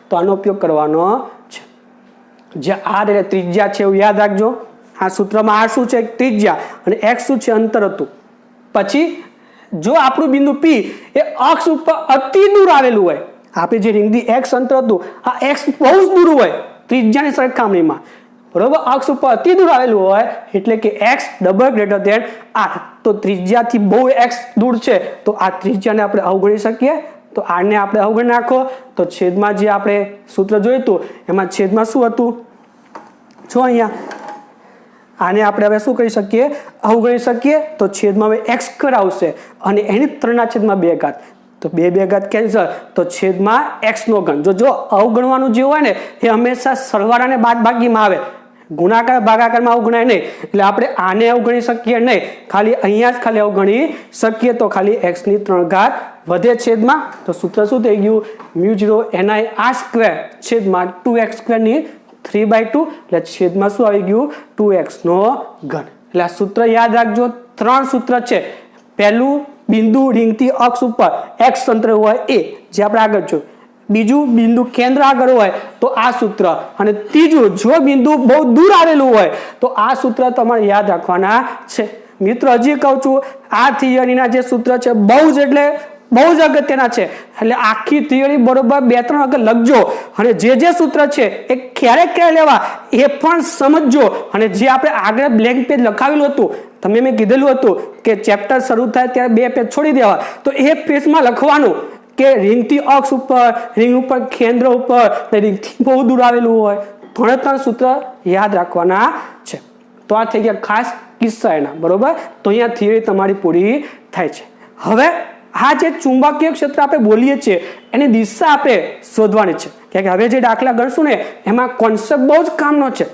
તો આનો ઉપયોગ કરવાનો છે. જે r એટલે ત્રિજ્યા છે એવું યાદ રાખજો. આ સૂત્રમાં r શું છે? ત્રિજ્યા, અને x શું છે? અંતર હતું. પછી જો આપણું બિંદુ P એ અક્ષ ઉપર અતિ દૂર આવેલું હોય, આપણે જે રિંગથી x અંતર હતું આ x બહુ જ દૂર હોય ત્રિજ્યાની સરખામણીમાં, બરોબર, અક્ષ ઉપર અતિ દૂર આવેલું હોય એટલે કે x > r. તો ત્રિજ્યાથી બહુ x દૂર છે તો આ ત્રિજ્યાને આપણે અવગણી શકીએ. તો r ને આપણે અવગણી નાખો તો છેદમાં જે આપણે સૂત્ર જોયું હતું એમાં છેદમાં શું હતું? જો અહીંયા આને આપણે હવે શું કરી શકીએ? અવગણી શકીએ. તો છેદમાં હવે x² આવશે અને એની 3/2. તો 2 કેન્સલ તો છેદમાં x². જો અવગણવાનું જે હોય ને એ હંમેશા સરવાળાને બાદબાકીમાં આવે, ગુણાકાર ભાગાકારમાં અવગણાય નહીં. એટલે આપણે આને અવગણી શકીએ નહીં, ખાલી અહીંયા જ ખાલી અવગણી શકીએ. તો ખાલી x3 વધે છેદમાં. તો સૂત્ર શું થઈ ગયું? μ0ni² છેદમાં 2x² 3/2. એટલે છેદમાં શું આવી ગયું? 2x². એટલે આ સૂત્ર યાદ રાખજો. 3 સૂત્ર છે. પહેલું, બિંદુ રિંગથી અક્ષ ઉપર x અંતર હોય એ જે આપણે આગળ જોયું. બીજું, બિંદુ કેન્દ્ર આગળ હોય તો આ સૂત્ર. અને ત્રીજું, જો બિંદુ બહુ દૂર આવેલું હોય તો આ સૂત્ર તમારે યાદ રાખવાના છે. મિત્રો હજી કહું છું, આ થિયરીના જે સૂત્ર છે બહુ જ એટલે બહુ જ અગત્યના છે. એટલે આખી થિયરી બરોબર 2-3 વખત લખજો અને જે સૂત્ર છે એ ક્યારે લેવા એ પણ સમજજો. અને જે આપણે આગળ બ્લેન્ક પેજ લખાવેલું હતું, તમે મેં કીધેલું હતું કે ચેપ્ટર શરૂ થાય ત્યારે 2 પેજ છોડી દેવા, તો એ પેજમાં લખવાનું કે રિંગથી અક્ષ ઉપર, રિંગ ઉપર કેન્દ્ર ઉપર, રિંગથી બહુ દૂર આવેલું હોય, 3 સૂત્ર યાદ રાખવાના છે. તો આ થઈ ગયા ખાસ કિસ્સા એના, બરોબર. તો અહીંયા થિયરી તમારી પૂરી થાય છે. હવે આ જે ચુંબકીય ક્ષેત્ર આપણે બોલીએ છીએ એની દિશા આપણે શોધવાની છે, કારણ કે હવે જે દાખલા ગણશું ને એમાં કોન્સેપ્ટ બહુ જ કામનો છે,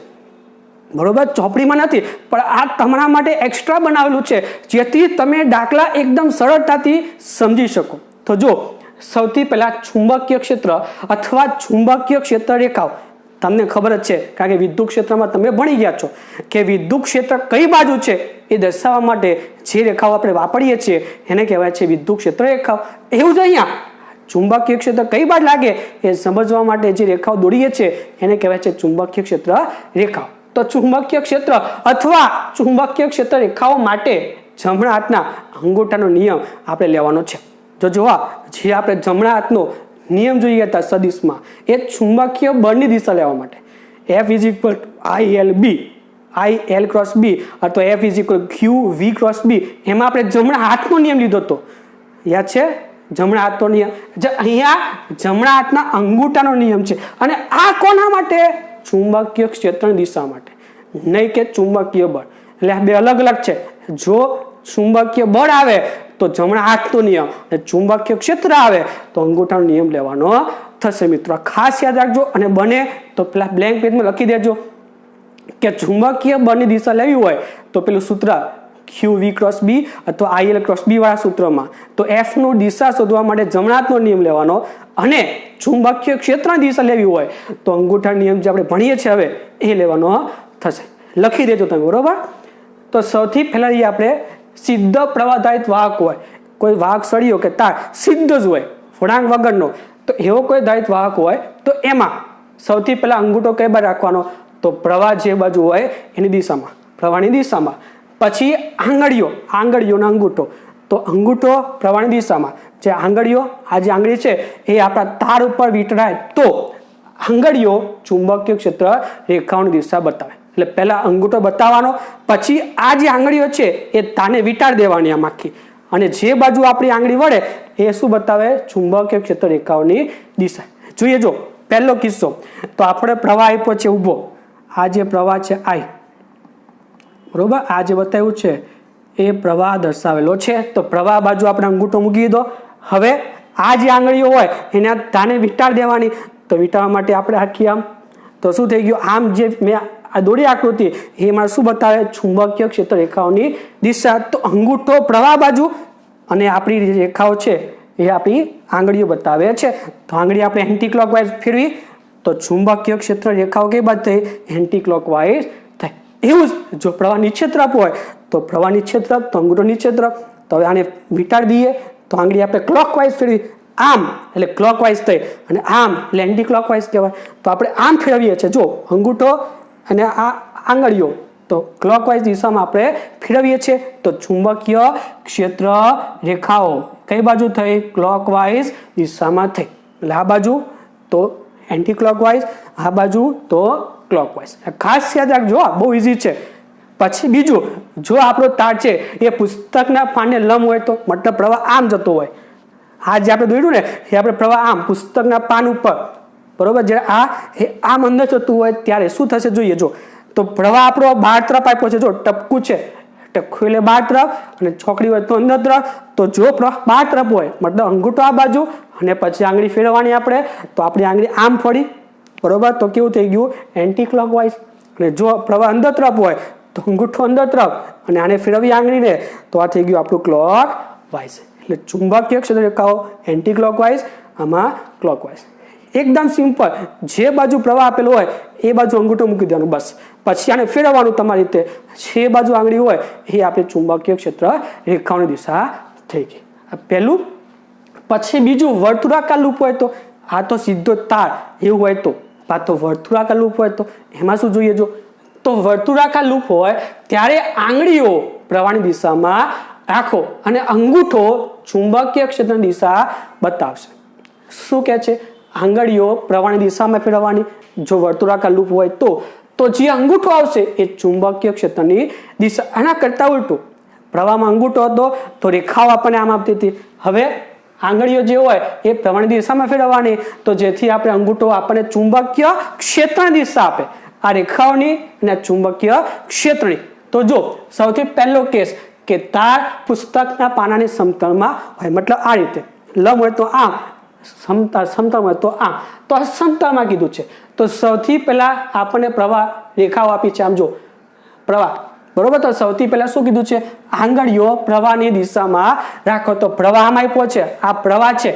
બરોબર, ચોપડીમાં નથી, પણ આ તમારા માટે એક્સ્ટ્રા બનાવેલું છે જેથી તમે દાખલા એકદમ સરળતાથી સમજી શકો. તો જો સૌથી પહેલા ચુંબકીય ક્ષેત્ર અથવા ચુંબકીય ક્ષેત્ર રેખાઓ તમને ખબર જ છે, કારણ કે વિદ્યુત ક્ષેત્રમાં તમે ભણી ગયા છો કે વિદ્યુત ક્ષેત્ર કઈ બાજુ છે એ દર્શાવવા માટે જે રેખાઓ આપણે વાપરીએ છીએ એને કહેવાય છે વિદ્યુત ક્ષેત્ર રેખાઓ. એવું જ અહીંયા ચુંબકીય ક્ષેત્ર કઈ બાજુ લાગે એ સમજવા માટે જે રેખાઓ દોરીએ છીએ એને કહેવાય છે ચુંબકીય ક્ષેત્ર રેખાઓ. તો ચુંબકીય ક્ષેત્ર અથવા ચુંબકીય ક્ષેત્ર રેખાઓ માટે જમણા હાથના અંગૂઠાનો નિયમ આપણે લેવાનો છે. જો જોવા જે આપણે જમણા હાથનો નિયમ જોઈએ હતા સદિશમાં, એ ચુંબકીય બળની દિશા લેવા માટે F = ILB, IL × B અથવા F = QV × B, એમાં આપણે જમણા હાથનો નિયમ લીધો હતો. યાદ છે? જમણા હાથનો નિયમ. અહીંયા જમણા હાથના અંગૂઠાનો નિયમ છે. અને આ કોના માટે? ચુંબકીય ક્ષેત્રની દિશા માટે, નહીં કે ચુંબકીય બળ. એટલે આ બે અલગ અલગ છે. જો ચુંબકીય બળ આવે તો જમણા હાથનો નિયમ, અને ચુંબકીય ક્ષેત્ર આવે તો અંગૂઠાનો નિયમ લેવાનો થશે. મિત્રો ખાસ યાદ રાખજો, અને બને તો પેલા બ્લેન્ક પેજમાં લખી દેજો કે ચુંબકીય બળની દિશા લેવી હોય તો પેલું સૂત્ર QV × B અથવા IL × B વાળા સૂત્રમાં તો F નું દિશા શોધવા માટે જમણા હાથનો નિયમ લેવાનો, અને ચુંબકીય ક્ષેત્રની દિશા લેવી હોય તો અંગૂઠા નિયમ જે આપણે ભણીએ છીએ હવે એ લેવાનો થશે. લખી દેજો તમે, બરોબર? તો સૌથી પહેલા આપણે સિદ્ધ પ્રવાહધારિત વાહક હોય, કોઈ વાહક સળિયો કે તાર સિદ્ધ જ હોય વળાંક વગરનો, તો એવો કોઈ ધારિત વાહક હોય તો એમાં સૌથી પહેલા અંગૂઠો કઈ બાજુ રાખવાનો? તો પ્રવાહ જે બાજુ હોય એની દિશામાં, પ્રવાહની દિશામાં. પછી આંગળીઓનો અંગૂઠો, તો અંગૂઠો પ્રવાહની દિશામાં. જે આંગળીઓ, આ જે આંગળી છે એ આપણા તાર ઉપર વીંટળાય તો આંગળીઓ ચુંબકીય ક્ષેત્ર રેખાઓની દિશા બતાવે. એટલે પહેલા અંગૂઠો બતાવવાનો, પછી આ જે આંગળીઓ છે એ તાને વીંટાળ દેવાની આમ આખી, અને જે બાજુ આપણી આંગળી વળે એ શું બતાવે? ચુંબકીય ક્ષેત્ર રેખાઓની દિશા. જોઈએ જો પહેલો કિસ્સો, તો આપણે પ્રવાહ આપ્યો છે ઊભો, આ જે પ્રવાહ છે I, બરોબર? આ જે બતાવ્યું છે એ પ્રવાહ દર્શાવેલો છે. તો પ્રવાહ બાજુ આપણે અંગૂઠો મૂકી દો. હવે આ જે આંગળીઓ હોય એને તાને વીંટાળ દેવાની. તો વીંટાળવા માટે આપણે આખી આમ, તો શું થઈ ગયું? આમ જે મેં આ દોરી આકૃતિ એમાં શું બતાવે? ચુંબકીય ક્ષેત્ર રેખાઓની દિશા. તો અંગૂઠો પ્રવાહ બાજુ અને આપણી જે રેખાઓ છે એ આપણી આંગળીઓ બતાવે છે. તો આંગળી આપણે એન્ટી ક્લોકવાઇઝ ફેરવી તો ચુંબકીય ક્ષેત્ર રેખાઓ કઈ બાજુ થઈ? એન્ટી ક્લોકવાઇઝ થાય. એવું જ જો પ્રવાહ નીચે તરફ હોય તો પ્રવાહ નીચે તરફ, તો અંગૂઠો નીચે તરફ. તો હવે આને વીંટાળી દઈએ તો આંગળી આપણે ક્લોકવાઇઝ ફેરવી, આમ એટલે ક્લોકવાઇઝ થઈ, અને આમ એટલે એન્ટી ક્લોકવાઇઝ કહેવાય. તો આપણે આમ ફેરવીએ છીએ, જો અંગૂઠો અને આ આંગળીઓ, તો ક્લોકવાઇઝ દિશામાં આપણે ફેરવીએ છીએ. તો ચુંબકીય ક્ષેત્ર રેખાઓ કઈ બાજુ થઈ? ક્લોકવાઇઝ દિશામાં થઈ. એટલે આ બાજુ તો એન્ટી ક્લોકવાઇઝ, આ બાજુ તો ક્લોકવાઇઝ. ખાસ યાદ રાખજો, બહુ ઇઝી છે. પછી બીજું, જો આપણો તાર છે એ પુસ્તકના પાનને લંબ હોય તો મતલબ પ્રવાહ આમ જતો હોય, આ જે આપણે દોર્યું ને એ આપણે પ્રવાહ આમ પુસ્તકના પાન ઉપર, બરોબર? જ્યારે આ આમ અંદર જતું હોય ત્યારે શું થશે? જોઈએ જો, તો પ્રવાહ આપણો બહાર તરફ આપ્યો છે, જો ટપકું છે, ટપકું એટલે બહાર તરફ, અને ચોકડી હોય તો અંદર તરફ. તો જો પ્રવાહ બહાર તરફ હોય મતલબ અંગૂઠો આ બાજુ, અને પછી આંગળી ફેરવવાની આપણે, તો આપણી આંગળી આમ ફરી, બરોબર? તો કેવું થઈ ગયું? Anti clockwise. અને જો પ્રવાહ અંદર તરફ હોય તો અંગૂઠો અંદર તરફ, અને આને ફેરવી આંગળીને, તો આ થઈ ગયું આપણું ક્લોકવાઇઝ. એટલે ચુંબકીય ક્ષેત્ર રેખાઓ એન્ટી ક્લોકવાઇઝ, આમાં ક્લોકવાઇઝ. એકદમ સિમ્પલ. જે બાજુ પ્રવાહ આપેલો હોય એ બાજુ અંગૂઠો મૂકી દેવાનું, બસ. પછી આને ફેરવવાનું તમારી રીતે. જે બાજુ આંગળી હોય એ આપણે ચુંબકીય ક્ષેત્ર રેખાઓની દિશા થઈ ગઈ. આ પહેલું. પછી બીજું, વર્તુળાકાર લૂપ હોય તો, આ તો સીધો તાર એવું હોય તો, આ તો વર્તુળાકાર લૂપ હોય તો એમાં શું જોઈએ? જો તો વર્તુળાકાર લૂપ હોય ત્યારે આંગળીઓ પ્રવાહની દિશામાં રાખો અને અંગૂઠો ચુંબકીય ક્ષેત્રની દિશા બતાવશે. શું કહે છે? આંગળીઓ પ્રવાહની દિશામાં ફેરવવાની જો વર્તુળાકાર લૂપ હોય તો જે અંગૂઠો આવશે એ ચુંબકીય ક્ષેત્રની દિશા. આના કરતા ઉલટું, પ્રવાહમાં અંગૂઠો હતો તો રેખાઓ આપણને આમ આપતી હતી. હવે આંગળીઓ જે હોય એ પ્રવાહની દિશામાં ફેરવવાની, તો જેથી આપણે અંગૂઠો આપણને ચુંબકીય ક્ષેત્રની દિશા આપે, આ રેખાઓની અને ચુંબકીય ક્ષેત્રની. તો જો સૌથી પહેલો કેસ કે તાર પુસ્તકના પાનાની સમતળમાં હોય, મતલબ આ રીતે લંબ હોય તો આમ, સમતળ હોય તો આમ, તો આ સમતળમાં કીધું છે. તો સૌથી પહેલા આપણને પ્રવાહ રેખાઓ આપી છે, આમ જો પ્રવાહ, બરોબર? તો સૌથી પહેલા શું કીધું છે? આંગળીઓ પ્રવાહની દિશામાં રાખો. તો પ્રવાહમાં આપ્યો છે, આ પ્રવાહ છે,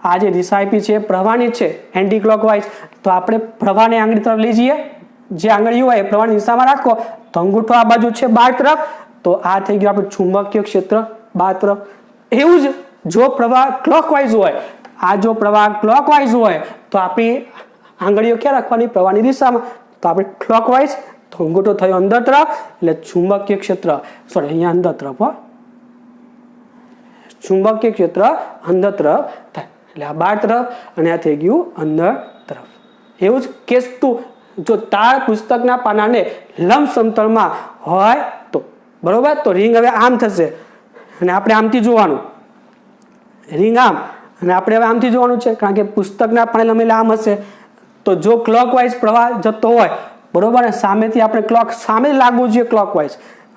આ જે દિશા આપી છે પ્રવાહની છે એન્ટી ક્લોકવાઇઝ. તો આપણે પ્રવાહને આંગળી તરફ લઈ જઈએ, જે આંગળી હોય એ પ્રવાહની દિશામાં રાખો, તો અંગૂઠો આ બાજુ છે બહાર તરફ, તો આ થઈ ગયું આપણું ચુંબકીય ક્ષેત્ર બહાર તરફ. એવું જ જો પ્રવાહ ક્લોકવાઇઝ હોય, આ જો પ્રવાહ ક્લોકવાઇઝ હોય તો આપણી આંગળીઓ ક્યાં રાખવાની? પ્રવાહની દિશામાં. તો આપણે ક્લોકવાઇઝ તો અંગૂઠો થયો અંદર તરફ એટલે ચુંબકીય ક્ષેત્ર અહીંયા અંદર તરફ ચુંબકીય ક્ષેત્ર અંદર તરફ થાય એટલે આ બહાર તરફ અને આ થઈ ગયું અંદર તરફ. એવું જ કેસ 2 જો તાર પુસ્તકના પાનાને લંબ સમતલમાં હોય તો બરોબર. તો રિંગ હવે આમ થશે અને આપણે આમથી જોવાનું, રિંગ આમ અને આપણે હવે આમથી જોવાનું છે કારણ કે પુસ્તકના પાને લંબેલા આમ હશે. તો જો ક્લોકવાઇઝ પ્રવાહ જતો હોય બરોબર અને સામેથી આપણે ક્લોક સામે લાગવું જોઈએ ક્લોકવાઇઝ,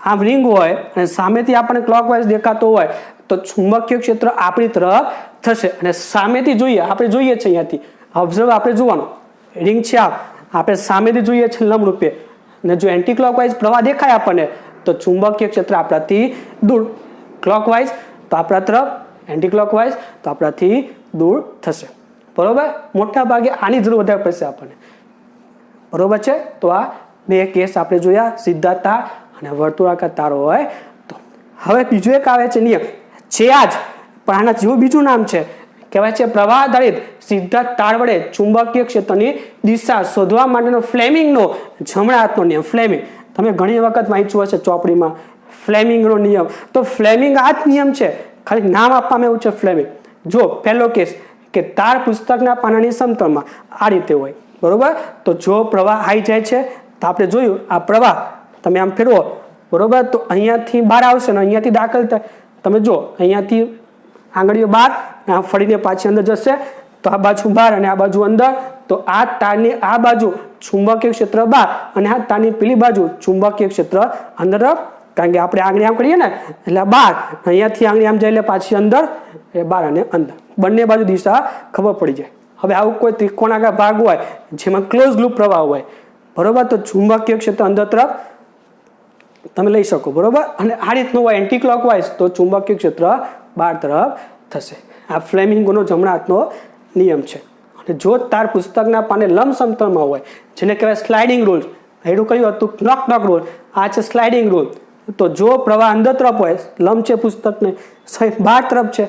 આમ રિંગ હોય અને સામેથી આપણે ક્લોકવાઇઝ દેખાતો હોય તો ચુંબકીય ક્ષેત્ર આપણી તરફ થશે. અને સામેથી જોઈએ, આપણે જોઈએ છે અહીંયાથી ઓબ્ઝર્વ આપણે જોવાનું, રિંગ છે આપણે સામેથી જોઈએ છે લંબ રૂપે અને જો એન્ટી ક્લોકવાઇઝ પ્રવાહ દેખાય આપણને તો ચુંબકીય ક્ષેત્ર આપણાથી દૂર, ક્લોકવાઇઝ તો આપણા તરફ, એન્ટી ક્લોકવાઇઝ તો આપણાથી દૂર થશે બરોબર. મોટા ભાગે આની જરૂર વધારે પડશે આપણને બરોબર છે. તો આ બે કેસ આપણે જોયા, સીધા તાર અને વર્તુળાકાર તાર હોય તો. હવે બીજો એક આવે છે નિયમ છે આજ પણ આના જેવું બીજું નામ છે, કહેવાય છે પ્રવાહ આધારિત સીધા તાર વડે ચુંબકીય ક્ષેત્રની દિશા શોધવા માટેનો ફ્લેમિંગનો જમણા હાથનો નિયમ. ફ્લેમિંગ તમે ઘણી વખત વાંચ્યું હશે ચોપડીમાં, ફ્લેમિંગનો નિયમ. તો ફ્લેમિંગ આ જ નિયમ છે, ખાલી નામ આપવામાં એવું છે ફ્લેમિંગ. જો પહેલો કેસ કે તાર પુસ્તકના પાનાની સમતલમાં આ રીતે હોય બરોબર. તો જો પ્રવાહ આવી જાય છે તો આપણે જોયું આ પ્રવાહ તમે આમ ફેરવો બરોબર તો અહીંયાથી બહાર આવશે ને અહીંયાથી દાખલ થાય. તમે જો અહીંયાથી આંગળીઓ બહાર આમ ફરીને પાછી અંદર જશે તો આ બાજુ બહાર અને આ બાજુ અંદર. તો આ તારની આ બાજુ ચુંબકીય ક્ષેત્ર બહાર અને આ તારની પેલી બાજુ ચુંબકીય ક્ષેત્ર અંદર, કારણ કે આપણે આંગળી આમ કરીએ ને એટલે બહાર, અહીંયાથી આંગળી આમ જાય એટલે પાછી અંદર એ બહાર અને અંદર, બંને બાજુ દિશા ખબર પડી જાય. હવે આવું કોઈ ત્રિકોણાકાર ભાગ હોય જેમાં ક્લોઝ લૂપ પ્રવાહ હોય બરોબર તો ચુંબકીય ક્ષેત્ર અંદર તરફ તમે લઈ શકો બરોબર. અને આ રીતનું હોય એન્ટી ક્લોકવાઇઝ તો ચુંબકીય ક્ષેત્ર બહાર તરફ થશે. આ ફ્લેમિંગોનો જમણા હાથનો નિયમ છે. અને જો તાર પુસ્તકના પાને લંબ સમતલમાં હોય જેને કહેવાય સ્લાઇડિંગ રૂલ, એનું કયું હતું નોક નોક રૂલ, આ છે સ્લાઇડિંગ રૂલ. તો જો પ્રવાહ અંદર તરફ હોય, લંબ છે પુસ્તકને, બહાર તરફ છે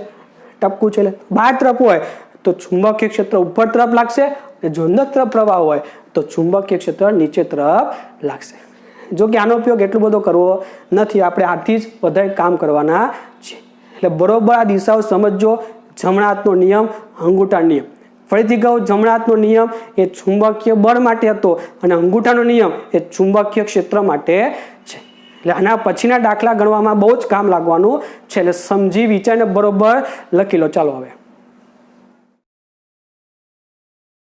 ટપકું છે એટલે બહાર તરફ હોય તો ચુંબકીય ક્ષેત્ર ઉપર તરફ લાગશે અને જો અંદર તરફ પ્રવાહ હોય તો ચુંબકીય ક્ષેત્ર નીચે તરફ લાગશે. જો કે આનો ઉપયોગ એટલો બધો કરવો નથી, આપણે આથી જ વધારે કામ કરવાના છે. એટલે બરોબર આ દિશાઓ સમજો. જમણા હાથનો નિયમ, અંગૂઠા નિયમ. ફરીથી કહું, જમણા હાથનો નિયમ એ ચુંબકીય બળ માટે હતો અને અંગૂઠાનો નિયમ એ ચુંબકીય ક્ષેત્ર માટે છે. એટલે આના પછીના દાખલા ગણવામાં બહુ જ કામ લાગવાનું છે. એટલે સમજી વિચારીને બરોબર લખી લો. ચાલો હવે